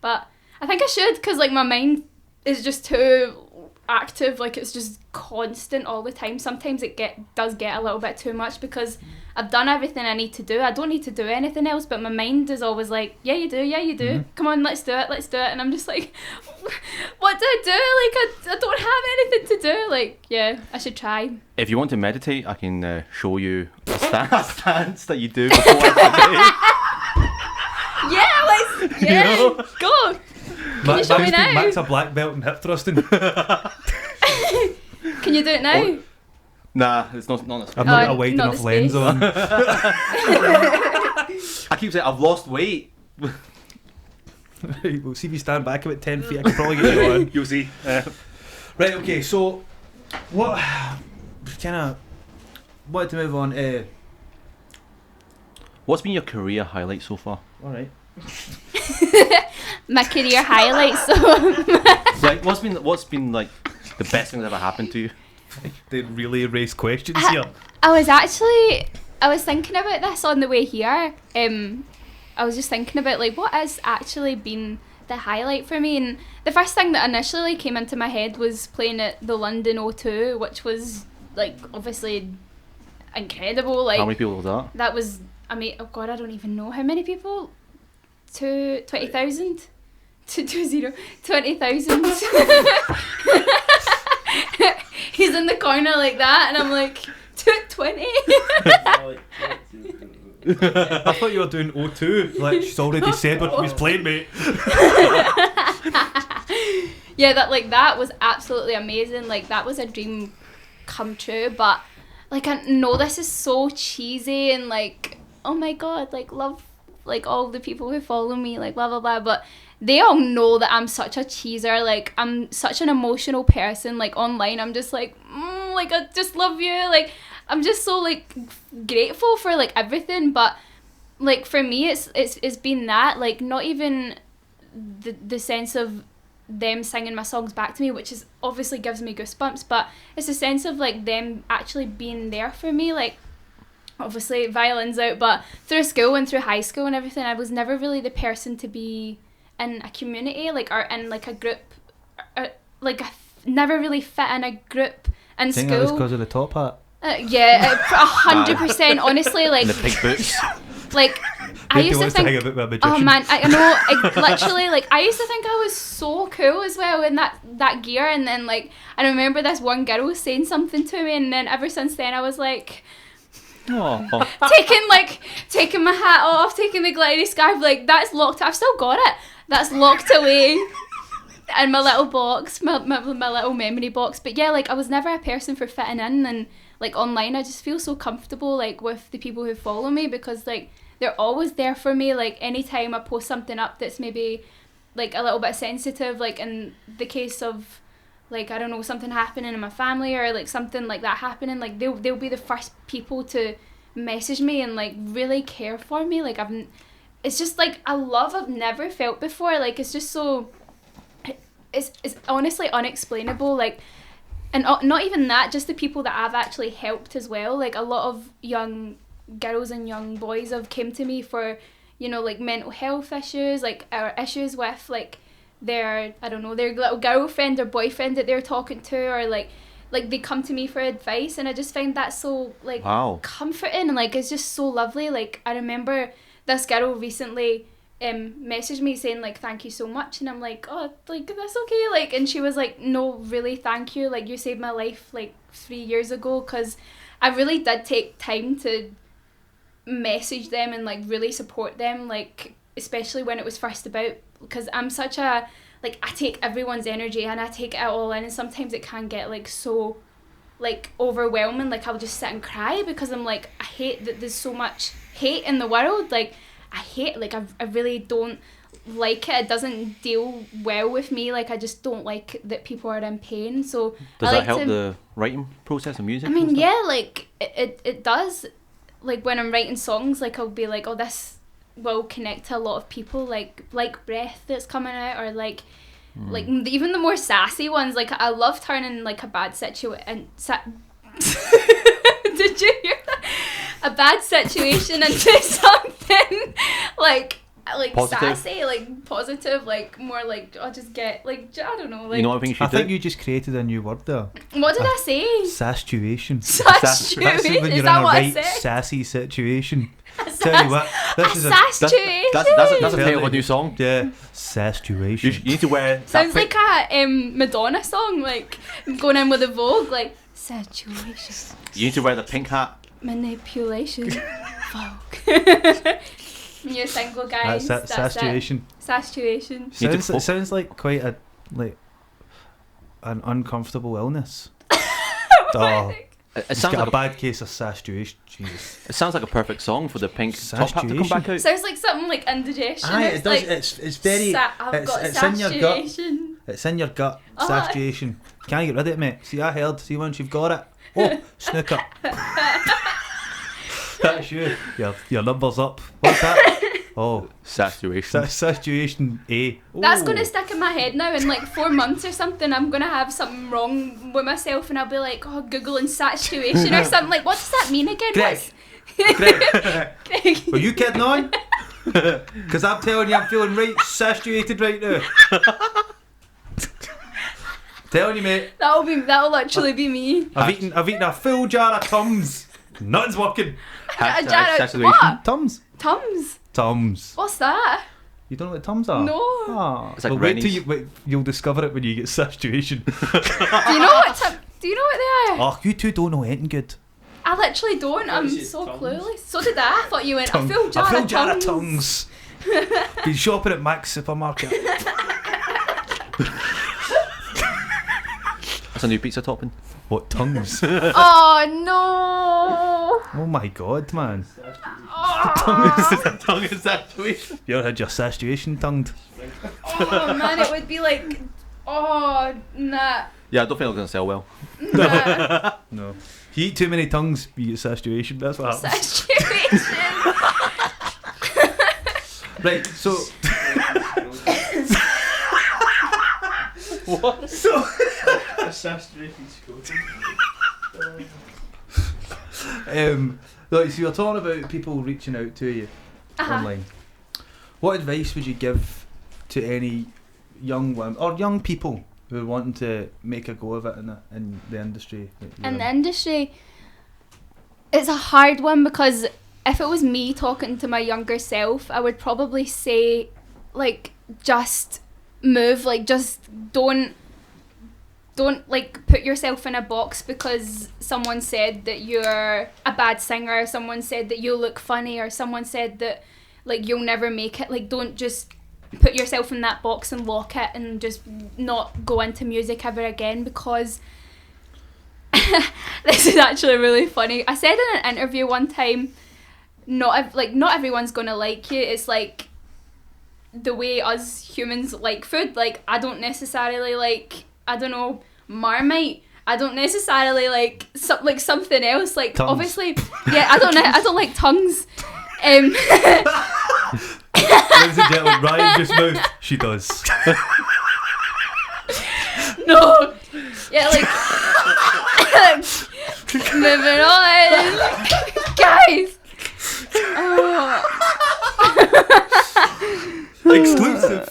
but I think I should, because like my mind is just too active. Like it's just constant all the time. Sometimes it does get a little bit too much, because I've done everything I need to do. I don't need to do anything else, but my mind is always like, yeah you do, mm-hmm. Come on, let's do it, and I'm just like, what do I do? Like I don't have anything to do. Like, yeah, I should try. If you want to meditate, I can show you a stance that you do before every day. Go. Can you show me now? Max a black belt in hip thrusting. Can you do it now? Nah, it's not necessary. I've not got a wide enough lens on. I keep saying I've lost weight. We'll see if you stand back about 10 feet. I can probably get you on. You'll see. Right, okay, so what kind of wanted to move on. What's been your career highlight so far? Alright. My career highlights. So like what's been like the best thing that ever happened to you? They really erase questions here. I was thinking about this on the way here. I was just thinking about like what has actually been the highlight for me, and the first thing that initially came into my head was playing at the London O2, which was like obviously incredible. Like, how many people was that? That was, I mean, oh god, I don't even know how many people. 20,000 to 20,000. He's in the corner like that, and I'm like 20. I thought you were doing O2. Like, she's already said what she was playing, mate. Yeah, that was absolutely amazing. Like that was a dream come true. But like I know this is so cheesy and like, oh my god, like love. Like all the people who follow me, like blah blah blah, but they all know that I'm such a cheeser. Like I'm such an emotional person. Like online, I'm just like, like I just love you. Like I'm just so like grateful for like everything. But like for me, it's been that, like not even the sense of them singing my songs back to me, which is obviously gives me goosebumps. But it's a sense of like them actually being there for me, like. Obviously violin's out, but through school and through high school and everything, I was never really the person to be in a community, like, or in like a group, like I never really fit in a group in school. I think that was because of the top hat. Yeah, 100%. Honestly, like the pink boots. Like I used to think, oh man, I know, literally, like I used to think I was so cool as well in that gear, and then like I remember this one girl saying something to me, and then ever since then I was like. taking my hat off, taking the glittery scarf, like that's locked. I've still got it. that's locked away in my little box, my little memory box. But yeah, like I was never a person for fitting in, and like online I just feel so comfortable like with the people who follow me, because like they're always there for me. Like anytime I post something up that's maybe like a little bit sensitive, like in the case of like, I don't know, something happening in my family or like something like that happening, like they'll be the first people to message me and like really care for me. Like it's just like a love I've never felt before. Like it's just so, it's honestly unexplainable. Like, and not even that, just the people that I've actually helped as well. Like a lot of young girls and young boys have came to me for, you know, like mental health issues, like or issues with like their, I don't know, their little girlfriend or boyfriend that they're talking to, or like they come to me for advice, and I just find that so like comforting, and like it's just so lovely. Like I remember this girl recently messaged me saying like, thank you so much, and I'm like, oh, like that's okay, like, and she was like, no, really, thank you, like you saved my life like 3 years ago, because I really did take time to message them and like really support them, like especially when it was first about, because I'm such a, like, I take everyone's energy and I take it all in, and sometimes it can get like so like overwhelming. Like I'll just sit and cry because I'm like, I hate that there's so much hate in the world. Like I hate, like I really don't like it. It doesn't deal well with me. Like I just don't like that people are in pain. So does I that like help the writing process of music? I mean, yeah, like it does. Like when I'm writing songs, like I'll be like, oh, this will connect to a lot of people, like Breath that's coming out, or like even the more sassy ones. Like I love turning like a bad situation did you hear that? A bad situation into something like positive. Sassy, like positive, like more like I'll just get like, I don't know, like, you know what I think you should I think you just created a new word there. What did I say? Saturation. Saturation. That's when you're Is in that a what I right said? sassy situation. Tell you what, this is that's a title of a new song. Yeah, saturation. You need to wear Sounds like a Madonna song, like going in with a Vogue, like saturation. You need to wear the pink hat. Manipulation. Vogue. You're single, guys. That's saturation. Saturation. Sounds like quite a an uncomfortable illness. Oh, It sounds got like a bad case of saturation. Jesus. It sounds like a perfect song for the pink top hat to come back out. Sounds like something like indigestion. Aye, it's it does. Like, it's very. I've got it's in your gut. saturation. It's in your gut. Saturation. Can't get rid of it, mate. See, I heard. See, once you've got it. Oh, snooker. That's you. Your number's up. What's that? Oh, saturation. Saturation A. Ooh. That's going to stick in my head now. In like 4 months or something, I'm going to have something wrong with myself, and I'll be like, oh, Googling saturation or something. Like, what does that mean again? Greg. Greg. Were you kidding on? Because I'm telling you, I'm feeling right saturated right now. Telling you, mate. That'll literally be me. I've eaten a full jar of Tums. Nothing's working. A jar of saturation. what? Tums. Tums. What's that? You don't know what Tums are? No. Oh. It's like well, wait till Rennies. you'll discover it when you get saturation. Do you know what they are? Oh, you two don't know anything good. I literally don't. I'm so Tums? clueless. So did I. I thought you went Tongue. a full jar of tongues. Been shopping at Mac's supermarket. That's a new pizza topping. What, tongues? Oh no! Oh my god, man. Tongue is saturation. You ever had your saturation tongued? Oh man, it would be like, oh nah. Yeah, I don't think it's going to sell well. Nah. No. If you eat too many tongues, you get saturation. That's what happens. Saturation. Right, so... What? So... A saturated scrotum. Look, so you're talking about people reaching out to you online. What advice would you give to any young women or young people who are wanting to make a go of it in the industry? In the industry, it's a hard one, because if it was me talking to my younger self, I would probably say, like, just move, like, just don't like put yourself in a box because someone said that you're a bad singer, or someone said that you look funny, or someone said that like you'll never make it. Like, don't just put yourself in that box and lock it and just not go into music ever again, because this is actually really funny. I said in an interview one time, not everyone's gonna like you. It's like the way us humans like food. Like, I don't necessarily like, I don't know, Marmite. I don't necessarily like something else. Like, tongues. Obviously, yeah, I don't like tongues. Ladies and gentlemen, Ryan just moved. She does. No. Yeah, like moving on. Guys. Oh. Exclusive.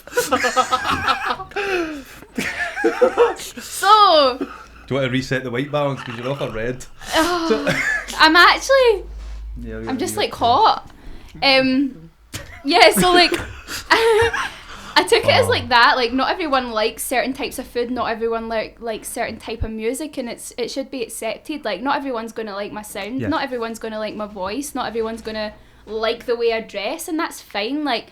So, Do you want to reset the white balance because you're off a red? I'm actually, Yeah, I'm just like hot. Yeah, so like I took it as like that. Like, not everyone likes certain types of food. Not everyone likes certain type of music, and it should be accepted. Like, not everyone's gonna like my sound. Yeah. Not everyone's gonna like my voice. Not everyone's gonna like the way I dress, and that's fine. Like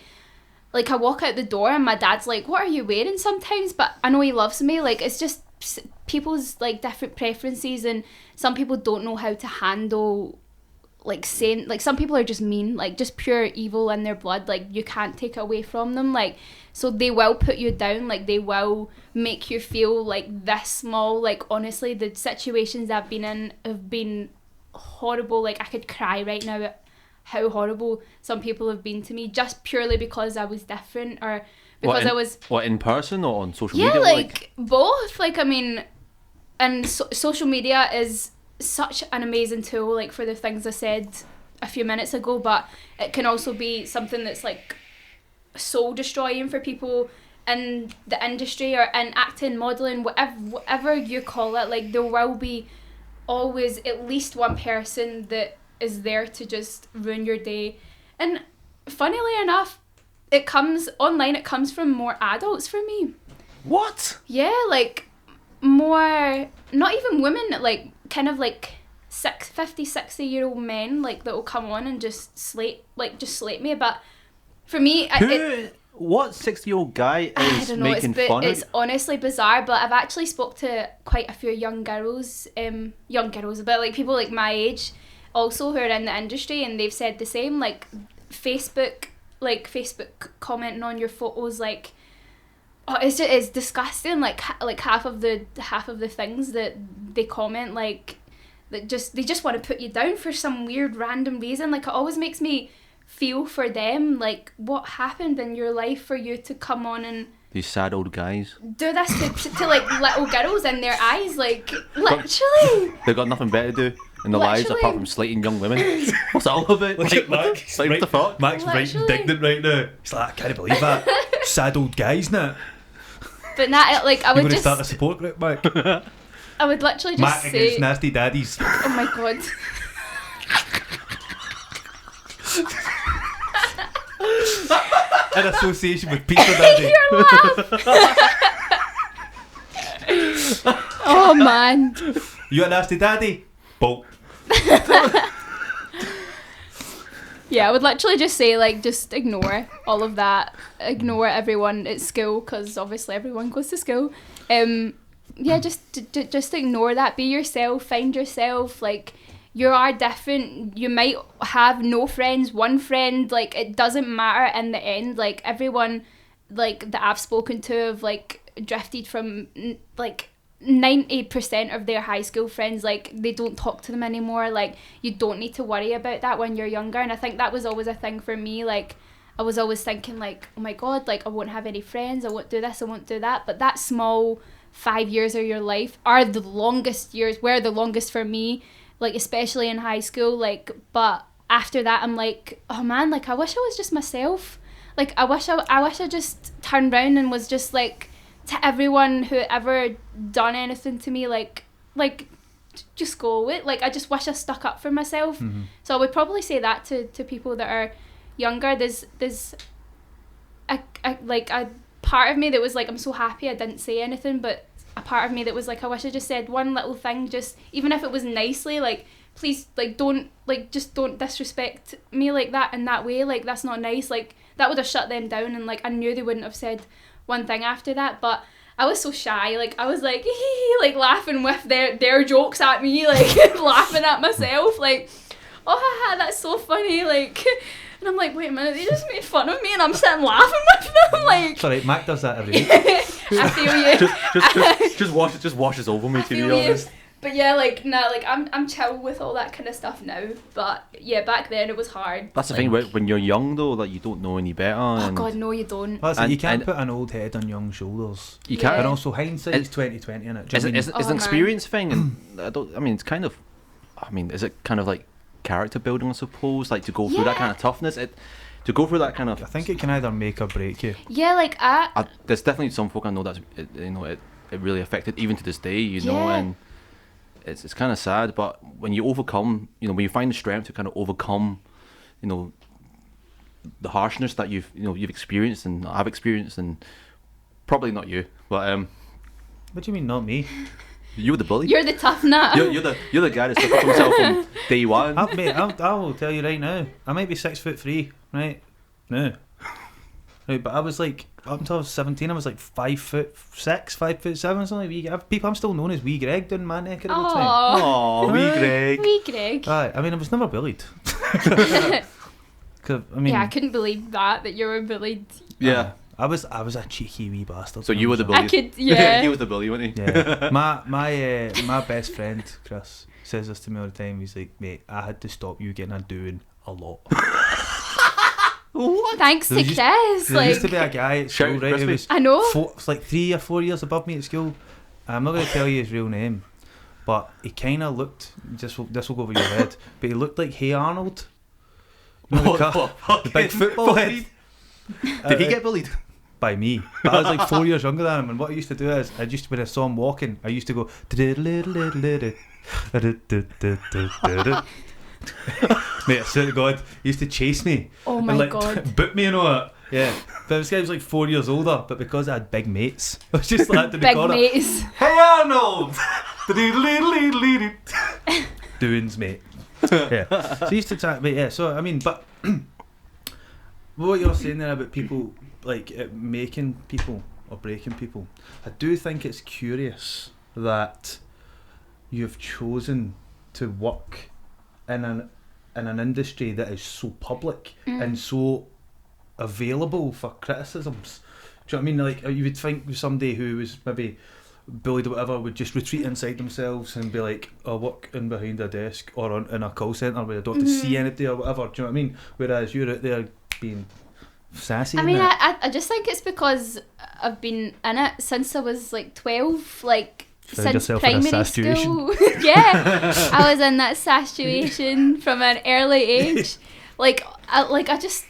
I walk out the door and my dad's like, "What are you wearing?" Sometimes, but I know he loves me. Like, it's just people's like different preferences, and some people don't know how to handle like saying, like, some people are just mean, like just pure evil in their blood. Like, you can't take it away from them. Like, so they will put you down. Like, they will make you feel like this small. Like, honestly, the situations I've been in have been horrible. Like, I could cry right now at how horrible some people have been to me, just purely because I was different, or because I was... What, in person or on social Yeah, media? like both. Like, I mean, and social media is such an amazing tool, like, for the things I said a few minutes ago, but it can also be something that's like soul destroying for people in the industry or in acting, modelling, whatever you call it. Like, there will be always at least one person that is there to just ruin your day. And funnily enough, it comes from more adults for me. What? Yeah, like more, not even women, like kind of like 60-year-old men, like, that will come on and just slate me. But for me, what 60-year-old guy I is don't know, making fun it's of? honestly bizarre. But I've actually spoke to quite a few young girls, but like people like my age also who are in the industry, and they've said the same. Like, Facebook commenting on your photos, like, oh, it's disgusting. Like half of the things that they comment, like, that they just want to put you down for some weird random reason. Like, it always makes me feel for them. Like, what happened in your life for you to come on and These sad old guys. do this to like little girls in their eyes? Like, literally. They've got nothing better to do in their lives Literally. apart from slating young women. What's that all about? Look at Max. What the fuck? Mac's right Literally. indignant right now. He's like, I can't believe that. Sad old guys, innit? But not like I You're would going to just start a support group, Mac? I would literally just Mac say, against nasty daddies. oh my god. In association with Pizza Daddy. Your laugh. Oh man. You a nasty daddy? Bolt. Yeah, I would literally just say, like, just ignore all of that. Ignore everyone at school, because obviously everyone goes to school. Yeah, just ignore that. Be yourself. Find yourself. Like, you are different. You might have no friends, one friend. Like, it doesn't matter in the end. Like, everyone, like, that I've spoken to have, like, drifted from, like, 90% of their high school friends, like, they don't talk to them anymore. Like, you don't need to worry about that when you're younger. And I think that was always a thing for me. Like, I was always thinking, like, oh my god, like, I won't have any friends, I won't do this, I won't do that. But that small 5 years of your life were the longest for me, like, especially in high school. Like, but after that, I'm like, oh man, like, I wish I was just myself. Like, I wish I just turned around and was just like, to everyone who ever done anything to me, like just go with it. Like, I just wish I stuck up for myself. Mm-hmm. So I would probably say that to people that are younger. There's a part of me that was like, I'm so happy I didn't say anything, but a part of me that was like, I wish I just said one little thing, just even if it was nicely, like, please, like, don't disrespect me like that in that way. Like, that's not nice. Like, that would have shut them down, and like I knew they wouldn't have said one thing after that. But I was so shy, like I was like like laughing with their jokes at me, like laughing at myself, like, oh haha, that's so funny, like, and I'm like, wait a minute, they just made fun of me and I'm sitting laughing with them, like. Sorry, Mac does that every week. I feel you. just washes over me, I to be feel you. honest. But yeah, like now, like I'm chill with all that kind of stuff now. But yeah, back then it was hard. That's the thing, when you're young though, like you don't know any better. Oh and God, no, you don't. Well, that's it, you And- can't and- put an old head on young shoulders. You can't. And also hindsight is 2020, innit? Do you It's, know what I mean? it's, it's Oh, an man. experience thing, and I mean, it's kind of, is it kind of like character building, I suppose, like to go through that Yeah. kind of toughness, to go through that kind of. I think it can either make or break you. Yeah, like There's definitely some folk I know that it really affected, even to this day, you know, Yeah. and it's kind of sad. But when you overcome, when you find the strength to kind of overcome, the harshness that you've experienced and I've experienced, and probably not you, but What do you mean, not me? you were the bully. you're the tough nut. You're the guy that stuck up himself from day one. I will tell you right now. I might be 6'3", right? No. Right, but I was like, up until I was 17, I was like 5'6", 5'7", something like wee. People, I'm still known as Wee Greg down my neck at the time. Oh, Aww, wee Greg. wee Greg. Aye, I mean, I was never bullied. 'Cause, I mean, Yeah, I couldn't believe that you were bullied. Yeah. I was a cheeky wee bastard. So you were the bully. I could, yeah. He was the bully, wasn't he? Yeah. my best friend Chris says this to me all the time. He's like, mate, I had to stop you getting a doing a lot. Thanks to There Chris. There used to Like, be a guy at Shout school, right? Who crispy. was I know. it's like 3 or 4 years above me at school. I'm not going to tell you his real name, but he kind of looked. This will go over your head, but he looked like Hey Arnold. You know, the big football head. Did he get bullied? By me? But I was like 4 years younger than him, and what I used to do is, when I saw him walking, I used to go. Mate, I swear to God, he used to chase me. Oh my and like God. boot me and all that. Yeah, but this guy was like 4 years older, but because I had big mates, I was just like to be Big called mates. Hey Arnold! Doings, mate. Yeah. So he used to chat, mate. Yeah. So I mean, but what you're saying there about people like making people or breaking people, I do think it's curious that you've chosen to work in an industry that is so public and so available for criticisms. Do you know what I mean? Like, you would think somebody who was maybe bullied or whatever would just retreat inside themselves and be like, I work in behind a desk or in a call centre where I don't have to see anybody or whatever. Do you know what I mean? Whereas you're out there being sassy. I mean, and that. I just think it's because I've been in it since I was like 12, like Found since yourself in a primary situation. school. Yeah, I was in that situation from an early age. Like I just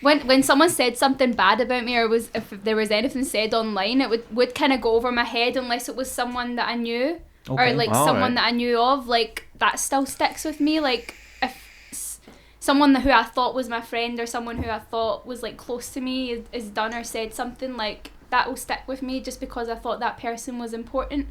when someone said something bad about me, or if there was anything said online, it would kind of go over my head unless it was someone that I knew or like someone that I knew of. Like that still sticks with me. Like if someone who I thought was my friend or someone who I thought was like close to me is done or said something, like that will stick with me just because I thought that person was important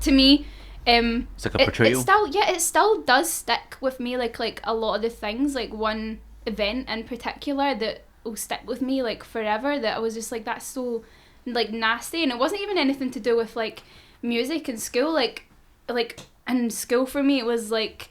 to me. It's like a portrayal. It still does stick with me. Like a lot of the things, like one event in particular that will stick with me like forever. That I was just like, that's so like nasty, and it wasn't even anything to do with like music in school. Like in school for me, it was like.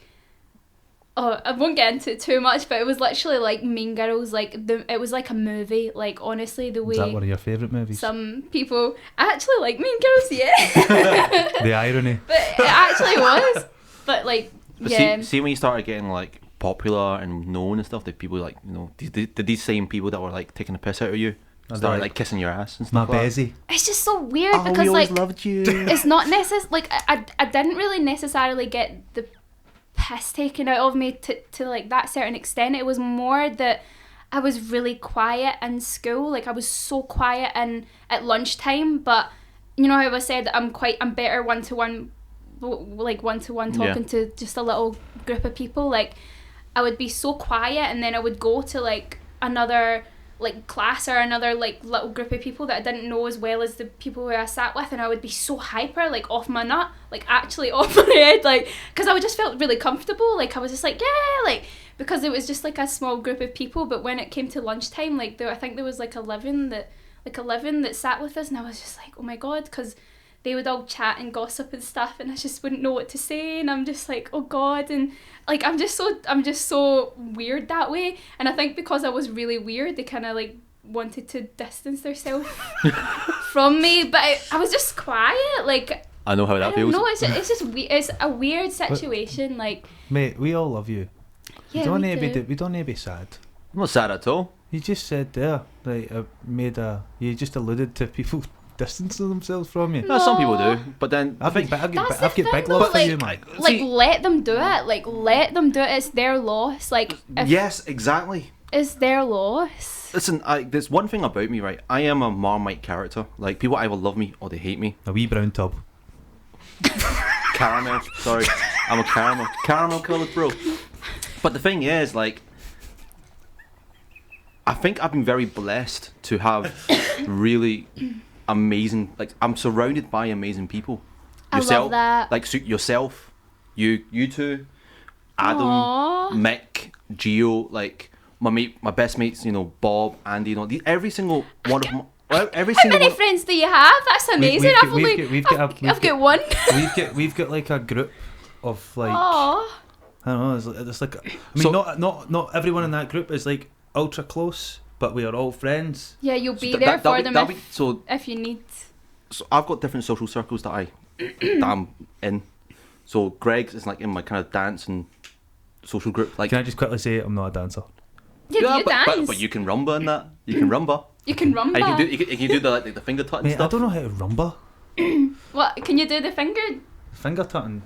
Oh, I won't get into it too much, but it was literally like Mean Girls. Like it was like a movie. Like honestly, the way Is that one of your favourite movies? some people I actually like Mean Girls, yeah. The irony. But it actually was. But like, But yeah. see when you started getting like popular and known and stuff, that people like, did these same people that were like taking the piss out of you started like kissing your ass and My stuff like that? Bezzy. It's just so weird Oh, because we always like loved you. it's not like I didn't really necessarily get the piss taken out of me to like that certain extent. It was more that I was really quiet in school. Like I was so quiet at lunchtime, but you know how I said I'm better one-to-one talking to just a little group of people. Like I would be so quiet, and then I would go to like another like class or another like little group of people that I didn't know as well as the people who I sat with, and I would be so hyper, like off my nut, like actually off my head, like because I just felt really comfortable, like I was just like yeah, like because it was just like a small group of people. But when it came to lunchtime, like I think there was like 11 that sat with us, and I was just like oh my god, because they would all chat and gossip and stuff, and I just wouldn't know what to say, and I'm just like oh god, and like I'm just so weird that way. And I think because I was really weird, they kind of like wanted to distance themselves from me, but I was just quiet, like I know how that feels. no, it's just it's a weird situation, like Mate, we all love you. yeah, we don't we need do. we don't need to be sad. I'm not sad at all. You just said there, like, you just alluded to people distancing themselves from you. Some people No. do, but then I've I think got That's the big thing, love though, for you, like- man. Like See- let them do it, like let them do it. It's their loss, like if yes, exactly. it's their loss. Listen, there's one thing about me, right? I am a Marmite character. Like, people either love me or they hate me. A wee brown tub. Caramel. Sorry, I'm a caramel coloured bro. But the thing is, like, I think I've been very blessed to have really amazing. Like, I'm surrounded by amazing people. I love that. Like yourself, you two, Adam, Aww. Mick, Gio, like my best mates. You know, Bob, Andy. You know, every single one of them. Every How single many one. friends do you have? That's amazing. I've got one. we've got like a group of like Aww. I don't know. It's like I mean, So- not everyone in that group is like ultra close, but we are all friends. Yeah, you'll be So there that'll for be- them that'll be- so if you need. So I've got different social circles that I'm in. So Greg's is like in my kind of dance and social group. Like, Can I just quickly say I'm not a dancer? Yeah, you but, dance. but you can rumba in that. You can rumba. You can rumba. And you can do the like the finger tut and Mate, I stuff. don't know how to rumba. What can you do? The finger? Finger tutting.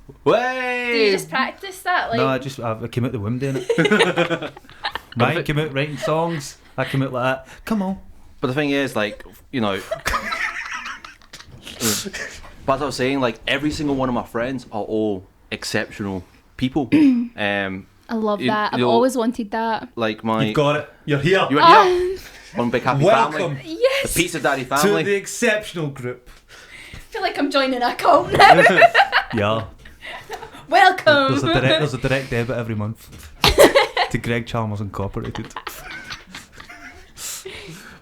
Do you Way. just practice that? Like No, I came out the womb doing it. Mine came out writing songs. I came out like that. Come on. But the thing is, like, you know. But as I was saying, like, every single one of my friends are all exceptional people. I love you- that. I've you'll- always wanted that. Like my. You've got it. You're here. You are here. One big happy Welcome family. Yes. The Pizza Daddy to family. the exceptional group. I feel like I'm joining a cult now. Yeah. Welcome. There's a direct debit every month to Greg Chalmers Incorporated.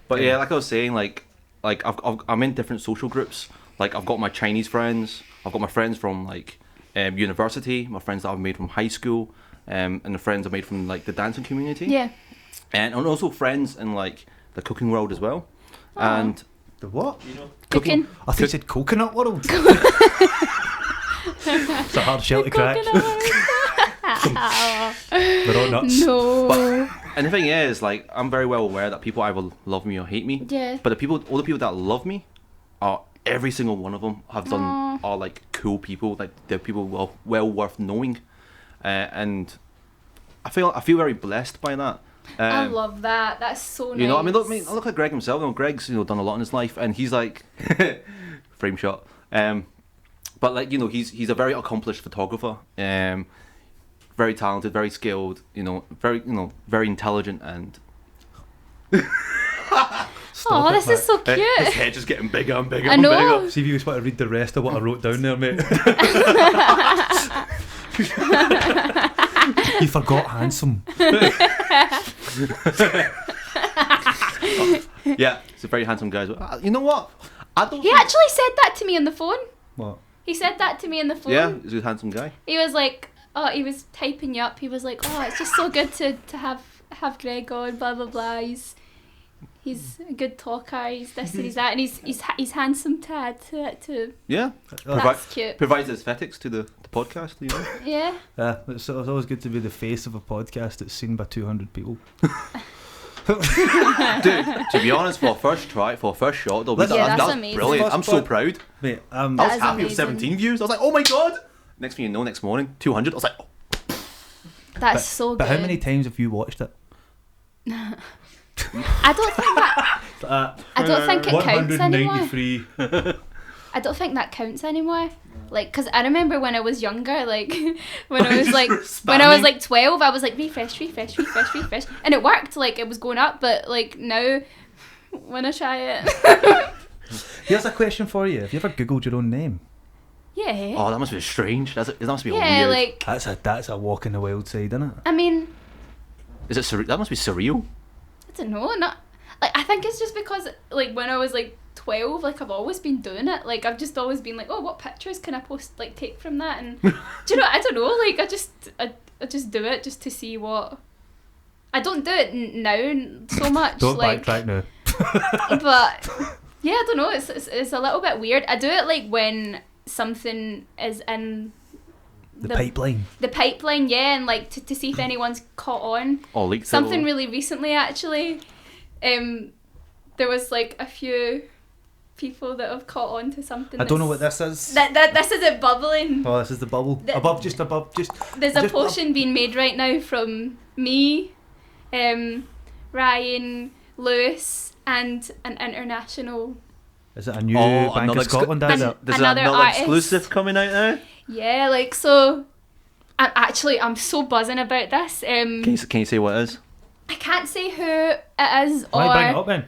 But yeah, like I was saying, like I'm in different social groups. Like, I've got my Chinese friends. I've got my friends from like university. My friends that I've made from high school, and the friends I've made from like the dancing community. Yeah. And also friends in like the cooking world as well. Aw. And The what? You know, Cooking. I think you said coconut world. It's a hard shell to crack. We're all nuts. No. and the thing is, like, I'm very well aware that people either love me or hate me. Yeah. But all the people that love me are every single one of them have done Aw. are like cool people. Like, they're people well worth knowing, and I feel very blessed by that. I love that. That's so nice. You know, I mean, look at Greg himself. You know, Greg's done a lot in his life, and he's like frame shot. But like, you know, he's a very accomplished photographer. Very talented, very skilled. Very intelligent, and Oh, this is so his cute. head just getting bigger and bigger I and know. bigger. See if you just want to read the rest of what I wrote down there, mate. You forgot handsome. Yeah, he's a very handsome guy as well. You know what? I don't. He actually said that to me on the phone. What? He said that to me on the phone. Yeah, he's a handsome guy. He was like, oh, he was typing you up. He was like, oh, it's just so good to have Greg on, blah blah blah. He's a good talker. He's this and he's that, and he's handsome to Yeah, That's cute. provides aesthetics to the podcast. You know. yeah. Yeah, it's always good to be the face of a podcast that's seen by 200 people. Dude, to be honest, for a first shot, though, Yeah, that's that's amazing. brilliant. I'm so First proud. Mate, I That was is happy with amazing. 17 views. I was like, oh my god. Next thing you know, next morning, 200. I was like, oh. That's so good. but how many times have you watched it? I don't think that. I don't think it counts anymore. 193. I don't think that counts anymore. Like, cause I remember when I was younger, like when I was like Spamming. 12, I was like refresh, and it worked. Like it was going up, but like now, when I try it, Here's a question for you. Have you ever Googled your own name? yeah, Oh, that must be strange. That must be yeah, weird. like That's a walk in the wild side, isn't it? I mean, Is it that must be surreal. I don't know, not like I think it's just because like when I was like 12, like I've always been doing it. Like I've just always been like, oh, what pictures can I post, like take from that? And do you know? I don't know. Like I just do it just to see what. I don't do it now so much. Don't like, backtrack now. but yeah, I don't know. It's a little bit weird. I do it like when something is in The pipeline. the pipeline, yeah, and like to see if anyone's caught on. Oh, leaked Something it. really recently, actually. There was like a few people that have caught on to something. I don't know what this is. That this isn't bubbling. Oh, this is the bubble. Above. There's a potion being made right now from me, Ryan, Lewis, and an international. Is it a new Bank of Scotland? Is it? There's Another another artist. exclusive coming out now. Yeah, like so. I'm so buzzing about this. Can you say what it is? I can't say who it is Why bring it up then?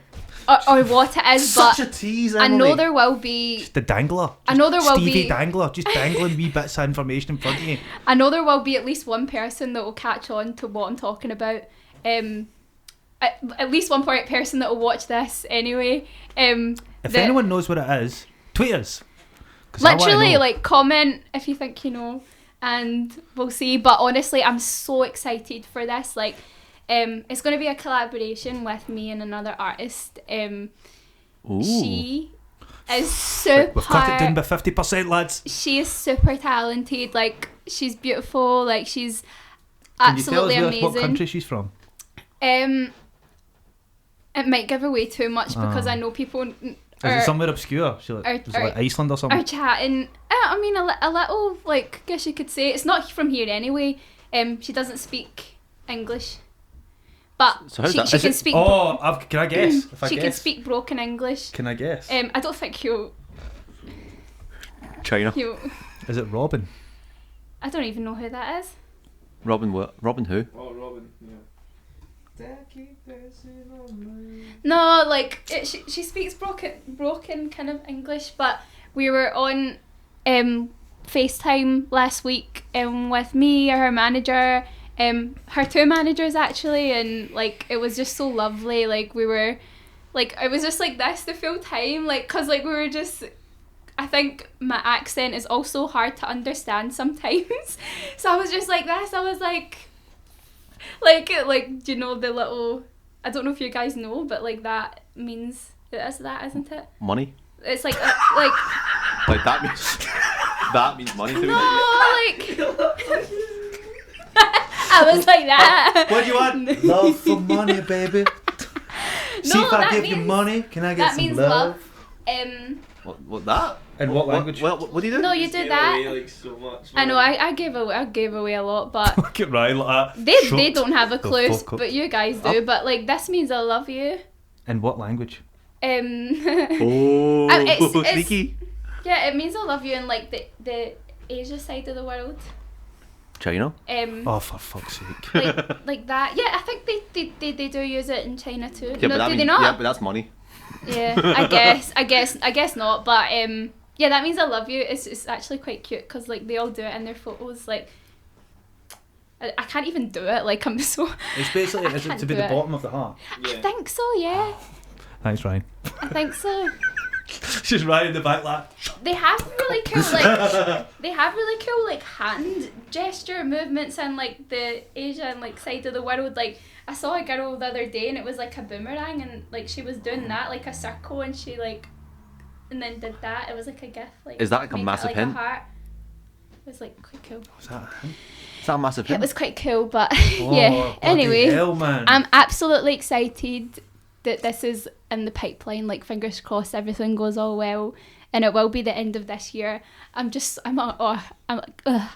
or what it is, but Such a tease, I Emily. know there will be. Just the dangler. I know there will Stevie be. Dangler, just dangling wee bits of information in front of you. I know there will be at least one person that will catch on to what I'm talking about. At least one person that will watch this anyway. If anyone knows what it is, tweet us. 'Cause I wanna Literally, know. like, comment if you think you know, and we'll see. But honestly, I'm so excited for this. Like, it's going to be a collaboration with me and another artist. Ooh. She is super. We've cut it down by 50%, lads. She is super talented. Like, she's beautiful. Like, she's Can you tell absolutely us amazing. what country she's from? It might give away too much because I know people Is it somewhere obscure? Is it like Iceland or something? are chatting. I mean, a little, like, guess you could say. It's not from here anyway. She doesn't speak English. But So how's she that? can speak. Can I guess? If I She guess. can speak broken English. Can I guess? I don't think he'll. China. Is it Robin? I don't even know who that is. Robin what? Robin who? Oh, Robin, yeah. No, like she speaks broken kind of English. But we were on FaceTime last week with me, her manager, her two managers actually, and like it was just so lovely. Like we were, like it was just like this the full time, like because like we were just. I think my accent is also hard to understand sometimes, so I was just like this. I was like do you know the little? I don't know if you guys know, but like that means it is that, isn't it? Money. It's like Like that means that means money to me. no, like I was like that. What do you want? Love for money, baby. See if I that give you means- money, can I get That some means love? love. What that? In what language? What do you do? No, you Just do gave that. away, like, so much, I know. man. I gave away a lot, but Look at Ryan like that. they don't have a The clue, fuck up. but you guys do. But like this means I love you. In what language? Oh, it's- sneaky. Yeah, it means I love you in like the Asia side of the world. China. Oh, for fuck's sake. Like that. Yeah, I think they do use it in China too. Yeah, no, but that do means, they not? yeah, but that's money. Yeah, I guess not. But yeah, that means I love you. It's actually quite cute because like they all do it in their photos. Like I can't even do it. Like I'm so. It's basically, I is it can't to be do the it. bottom of the heart? I Yeah. think so. Yeah, Thanks, Ryan. I think so. She's Ryan in the back like. They have really cool like hand gesture movements in like the Asian like side of the world. Like I saw a girl the other day and it was like a boomerang and like she was doing that like a circle and she like and then did that. It was like a gif. Like Is that like a made it massive like hint? A heart. It was like quite cool. Was that him? Is that a massive It hint? was quite cool, but Oh, yeah. bloody Anyway, hell, man. I'm absolutely excited that this is in the pipeline. Like fingers crossed, everything goes all well, and it will be the end of this year. I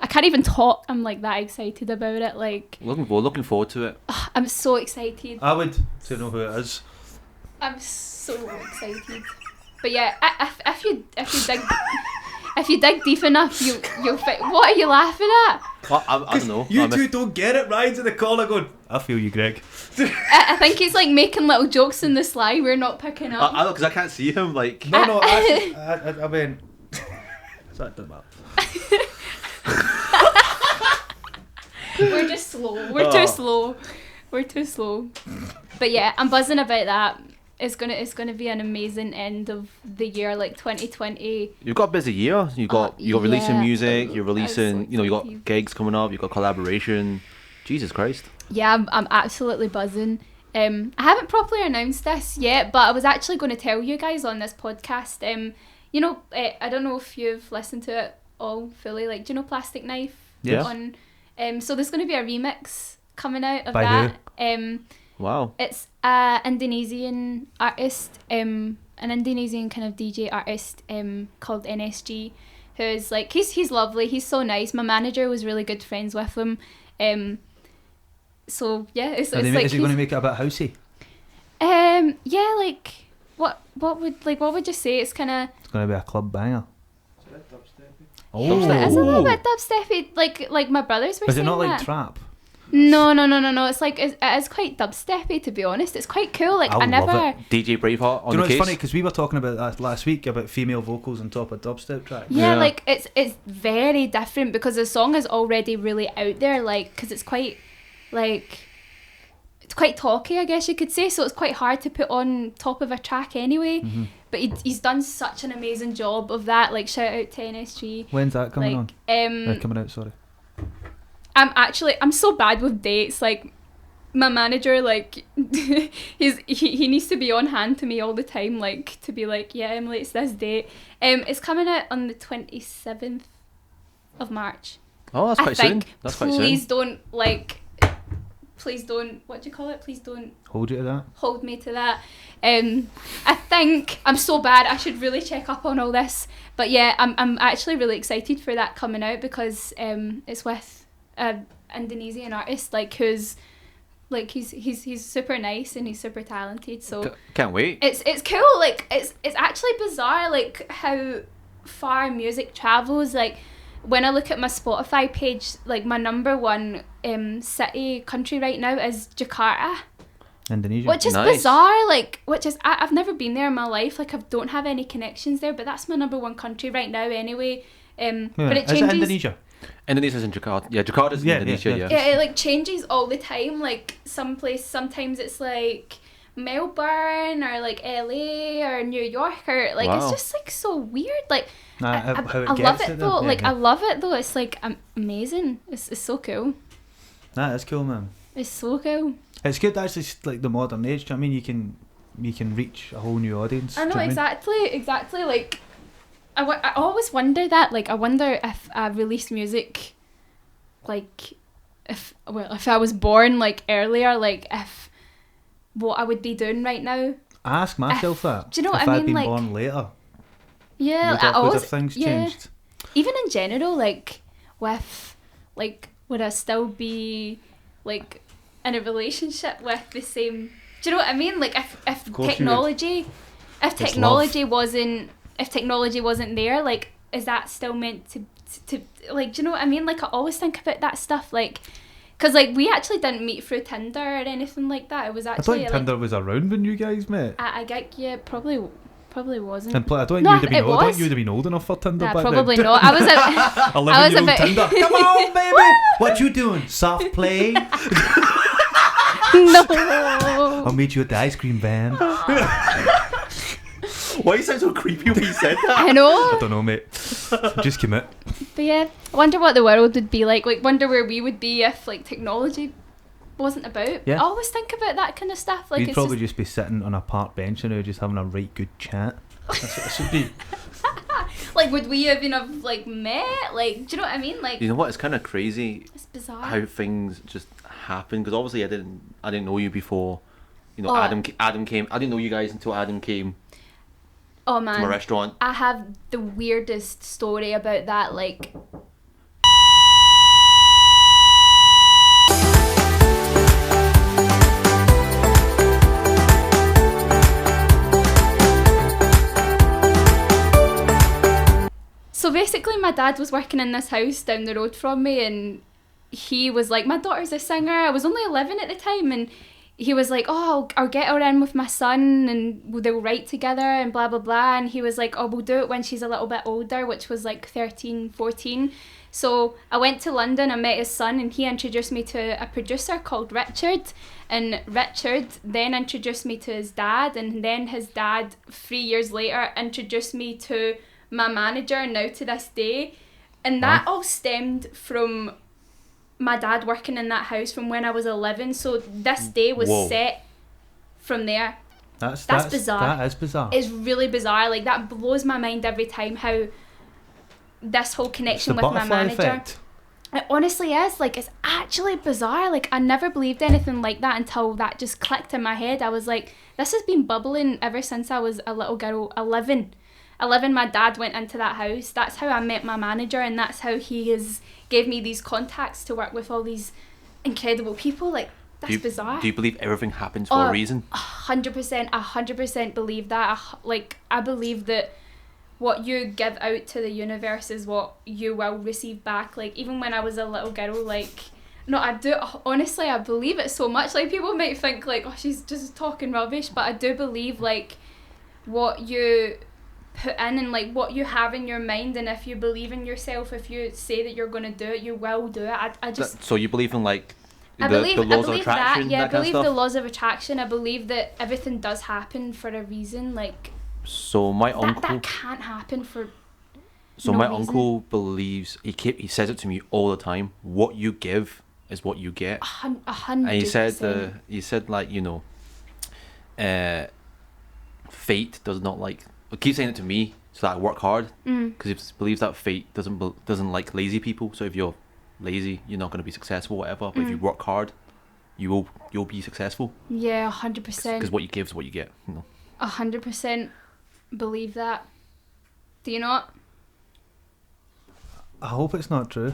can't even talk. I'm like that excited about it. Like Looking forward to it. I'm so excited. I would to know who it is. I'm so excited. But yeah, if if you dig deep enough, you'll what are you laughing at? I don't know. You two don't get it. Ryan's in the corner going, I feel you, Greg. I think he's like making little jokes in the sly we're not picking up. I know, because I can't see him. Like, No, I mean... So that doesn't matter. We're just slow. We're too slow. We're too slow. But yeah, I'm buzzing about that. It's gonna be an amazing end of the year, like 2020. you've got a busy year. You're releasing yeah. music. You're releasing, so you got excited. gigs coming up. You've got collaboration. Jesus Christ. Yeah, I'm absolutely buzzing. I haven't properly announced this yet, but I was actually going to tell you guys on this podcast. I don't know if you've listened to it all fully. Like, do you know Plastic Knife? Yes. So there's going to be a remix coming out of By that. Wow. It's an Indonesian artist, an Indonesian kind of DJ artist called NSG, who's like, he's lovely, he's so nice. My manager was really good friends with him. So yeah, it's like, Is he going to make it a bit housey? yeah, like what would you say? It's kind of, It's going to be a club banger. Is that dubsteppy? Oh, it's a little bit dubsteppy, like my brothers were is it saying not like that. trap? No. It's like it is quite dubsteppy, to be honest. It's quite cool. Like I I love never. it. DJ Braveheart on Do you know the it's case. funny because we were talking about that last week about female vocals on top of dubstep tracks. Yeah, Yeah. like it's very different because the song is already really out there. Like, because it's quite talky, I guess you could say. So it's quite hard to put on top of a track anyway. Mm-hmm. But he's done such an amazing job of that. Like, shout out to NSG. When's that coming on? Like, Coming out, sorry. I'm so bad with dates. Like, my manager, like, he needs to be on hand to me all the time, like, to be like, yeah, Emily, it's this date. It's coming out on the 27th of March. Oh, that's I quite soon. think. That's quite soon. Please don't, what do you call it? Please don't Hold you to that. hold me to that. I think I'm so bad. I should really check up on all this. But yeah, I'm actually really excited for that coming out because it's with an Indonesian artist, like, who's like he's super nice and he's super talented. So Can't wait. it's cool. Like, it's actually bizarre, like, how far music travels. Like, when I look at my Spotify page, like, my number one country right now is Jakarta, Indonesia. which is Nice. bizarre. Like, I've never been there in my life. Like, I don't have any connections there, but that's my number one country right now anyway. But it is changes. it Indonesia? Indonesia's in Jakarta. Yeah, Jakarta's in Yeah, Indonesia. yeah. Yeah. Yeah, it like changes all the time. Like, sometimes it's like Melbourne or like LA or New York or like it's Wow. just like so weird. Like, I How it love gets it there, though. yeah, Like, yeah. I love it though. It's like amazing. It's so cool. That's cool, man. It's so cool. It's good that it's just like the modern age. Do you know what I mean? You can reach a whole new audience. I do know, you what exactly. Like, I always wonder that. Like, I wonder if I released music, like, if I was born like earlier, like, if what I would be doing right now. I ask myself that. do you know if what I I'd mean? been Like, born later, Yeah, would I have always things yeah. changed? Even in general, like, with, like, would I still be like in a relationship with the same? Do you know what I mean? Like, if course you would. technology, if It's technology wasn't there, like, is that still meant to like? Do you know what I mean? Like, I always think about that stuff, like, because like we actually didn't meet through Tinder or anything like that. It was I actually thought Tinder was around when you guys met. I get, yeah, probably wasn't. And I thought No, you'd have been it old. I thought was. you'd have been old enough for Tinder Nah, back probably then. not. I was a 11-year-old bit- Tinder. Come on, baby. What you doing? Soft play? no. I'll meet you at the ice cream van. Why you sound so creepy when you said that? I know. I don't know, mate. Just commit. But yeah, I wonder what the world would be like. Like, wonder where we would be if like technology wasn't about. Yeah. I always think about that kind of stuff. Like, You'd it's probably just, just be sitting on a park bench and just having a right good chat. That's what it should be. like, would we even have like met? Like, do you know what I mean? Like, You know what? It's kind of crazy it's bizarre. how things just happen. Because obviously I didn't know you before. You know, Oh. Adam came. I didn't know you guys until Adam came Oh to my man, restaurant. I have the weirdest story about that. Like, So basically my dad was working in this house down the road from me, and he was like, my daughter's a singer. I was only 11 at the time, and he was like, oh, I'll get her in with my son and they'll write together and blah blah blah. And he was like, oh, we'll do it when she's a little bit older, which was like 13, 14. So I went to London, I met his son, and he introduced me to a producer called Richard. And Richard then introduced me to his dad, and then his dad 3 years later introduced me to my manager, now to this day. And that all stemmed from my dad working in that house from when I was 11. So this day was set from there. That's bizarre. That is bizarre. It's really bizarre. Like, that blows my mind every time, how this whole connection with my manager. Effect. It honestly is. Like, it's actually bizarre. Like, I never believed anything like that until that just clicked in my head. I was like, this has been bubbling ever since I was a little girl. 11, my dad went into that house. That's how I met my manager, and that's how he gave me these contacts to work with all these incredible people. Like, that's bizarre. Do you believe everything happens for a reason? 100% believe that. I believe that what you give out to the universe is what you will receive back. Like, even when I was a little girl, like, no, I do, honestly, I believe it so much. Like, people might think, like, oh, she's just talking rubbish, but I do believe, like, what you put in and, like, what you have in your mind, and if you believe in yourself, if you say that you're going to do it, you will do it. I just... So you believe in, like, I believe laws of attraction? I believe the laws of attraction. I believe that everything does happen for a reason. Like, so my uncle... That can't happen for So no my reason. uncle believes, he says it to me all the time, what you give is what you get. 100%. And he said like, you know, fate does not like, he keeps saying it to me so that I work hard, because he believes that fate doesn't like lazy people. So if you're lazy, you're not going to be successful, whatever. But if you work hard, you'll be successful. Yeah, 100%. Because what you give is what you get. You know. 100% believe that. Do you not? I hope it's not true.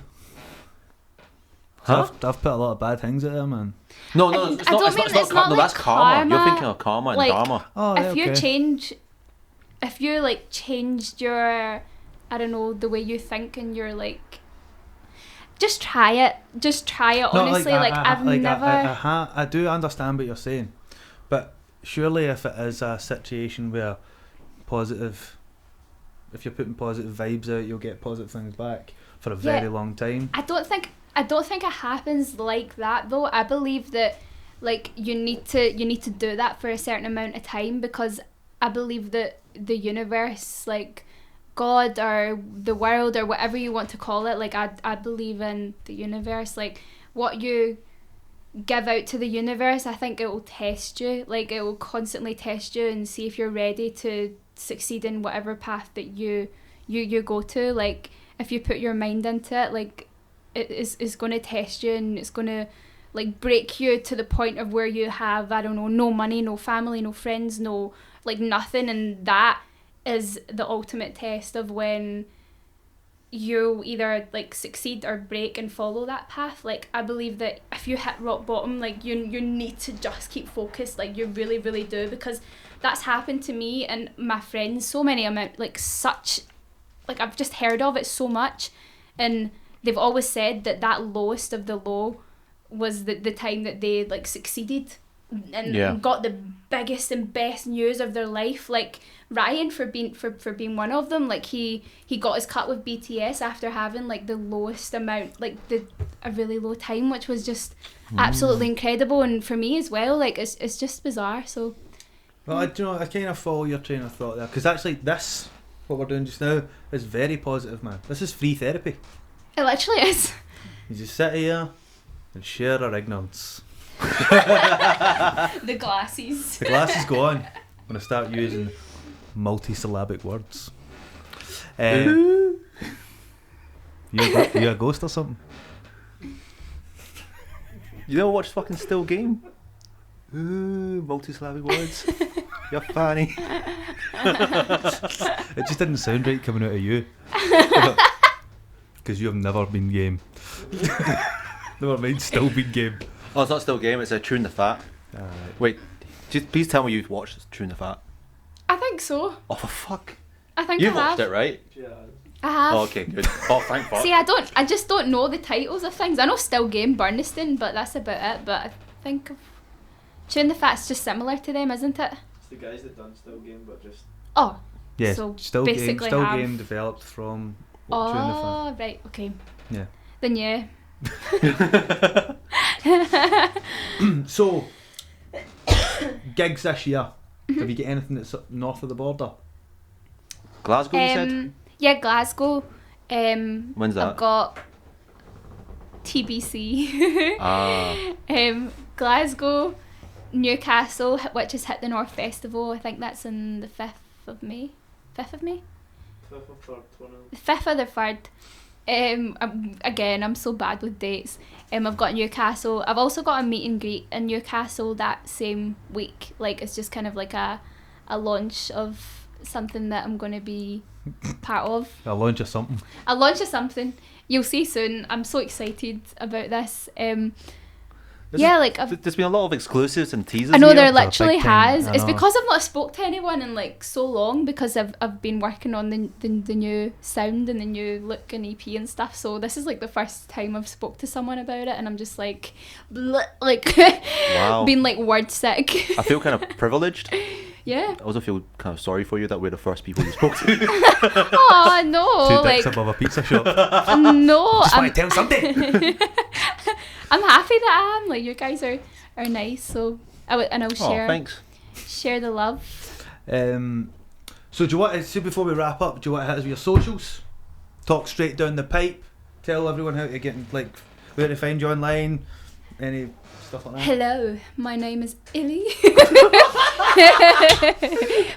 Huh? I've put a lot of bad things out there, man. No, I it's don't not. mean It's not it's not no, like that's karma. You're thinking of karma and like, dharma. Oh, if yeah, you okay. change, if you like changed your, I don't know, the way you think, and you're like, just try it. No, Honestly, I do understand what you're saying, but surely if it is a situation where if you're putting positive vibes out, you'll get positive things back for a very long time. I don't think it happens like that though. I believe that, like, you need to do that for a certain amount of time, because I believe that the universe, like God or the world or whatever you want to call it, like I believe in the universe. Like, what you give out to the universe, I think it will test you. Like, it will constantly test you and see if you're ready to succeed in whatever path that you go to. Like, if you put your mind into it, like, it's going to test you, and it's going to, like, break you to the point of where you have, I don't know, no money, no family, no friends, no, like, nothing. And that is the ultimate test of when you either, like, succeed or break and follow that path. Like, I believe that if you hit rock bottom, like, you need to just keep focused. Like, you really, really do, because that's happened to me and my friends so many amount, like, such, like, I've just heard of it so much, and they've always said that lowest of the low was the time that they, like, succeeded and got the biggest and best news of their life. Like, Ryan, for being one of them, like, he got his cut with BTS after having, like, the lowest amount, like, a really low time, which was just absolutely incredible. And for me as well, like, it's just bizarre. So, well, I kind of follow your train of thought there, because actually what we're doing just now is very positive, man. This is free therapy. it literally is. You just sit here and share our ignorance. The glasses. The glasses go on when I start using multi-syllabic words. You a ghost or something? You never watched fucking Still Game? Ooh, multi-syllabic words. You're funny. It just didn't sound right coming out of you. Because you have never been game. Never mind, still been game. Oh, it's not Still Game, it's a True in the Fat. Wait, please tell me you've watched True in the Fat. I think so. Oh, for fuck. I think You've I have. watched it, right? Yeah. I have. Oh, okay, good. Oh, thank fuck. See, I just don't know the titles of things. I know Still Game, Burniston, but that's about it. But I think of Chewing the Fat's just similar to them, isn't it? It's the guys that done Still Game, but just. Oh. Yes, So still basically game developed from Chewing the Fat. Oh, right, okay. Yeah. Then yeah. So, gigs this year. Have you got anything that's up north of the border? Glasgow, you said? Yeah, Glasgow. When's that? I've got TBC. Glasgow, Newcastle, which is Hit the North Festival. I think that's on the 5th of May. 5th of May? 5th or 3rd, one of The 5th or the 3rd. I'm so bad with dates. I've got Newcastle. I've also got a meet and greet in Newcastle that same week. Like, it's just kind of like a launch of something that I'm going to be part of. A launch of something. A launch of something. You'll see soon. I'm so excited about this. There's been a lot of exclusives and teasers. I know here. there literally big time, has. I It's know. because I've not spoke to anyone in like so long, because I've been working on the new sound and the new look and EP and stuff. So this is like the first time I've spoke to someone about it, and I'm just like, Wow. being like word sick. I feel kind of privileged. Yeah. I also feel kind of sorry for you that we're the first people you spoke to. Oh no, Two dicks like above a pizza shop. no. Just want to tell something. I'm happy that I am. Like, you guys are nice, so I'll Oh, thanks. share the love. So do you want to see, before we wrap up, do you want to hit us with your socials? Talk straight down the pipe. Tell everyone how to get like where to find you online. Any stuff like that. Hello, my name is Ili.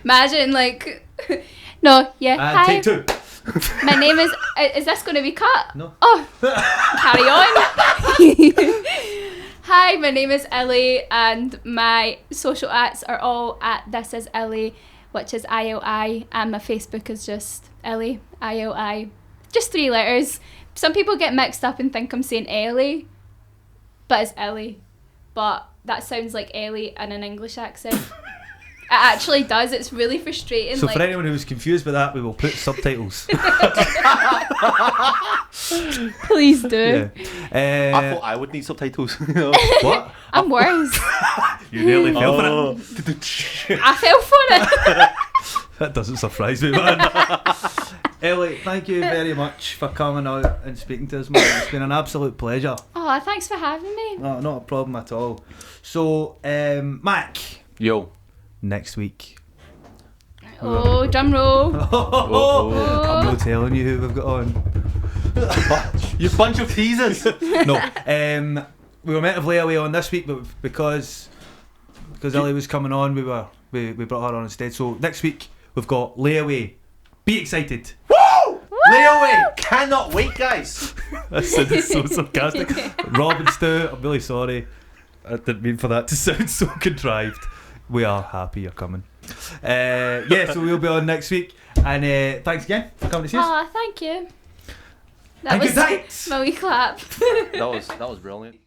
Imagine like, no, yeah. And Hi, take two. my name is. Is this going to be cut? No. Oh, carry on. Hi, my name is Ili, and my social ads are all at This Is Ili, which is ILI, and my Facebook is just Ili, ILI, just 3 letters. Some people get mixed up and think I'm saying Ellie, but it's Ili. But that sounds like Ellie in an English accent. It actually does. It's really frustrating. So like, for anyone who was confused by that, we will put subtitles. please do. Yeah. I thought I would need subtitles. What? I'm worse. You nearly fell for Oh. it. I fell for it. That doesn't surprise me, man. Ellie, thank you very much for coming out and speaking to us, man. It's been an absolute pleasure. Oh, thanks for having me. No, not a problem at all. So, Mac, Yo. next week. Oh, drum roll. I'm not telling you who we've got on. You bunch of teasers. No, we were meant to have Layaway on this week, but because Ellie was coming on, we brought her on instead. So next week we've got Layaway. Be excited. Woo! Layaway! Cannot wait, guys. That sounded so sarcastic. Rob and Stu, I'm really sorry. I didn't mean for that to sound so contrived. We are happy you're coming. So we'll be on next week. And thanks again for coming to see us. Oh, thank you. That And was good night. my wee clap. That was brilliant.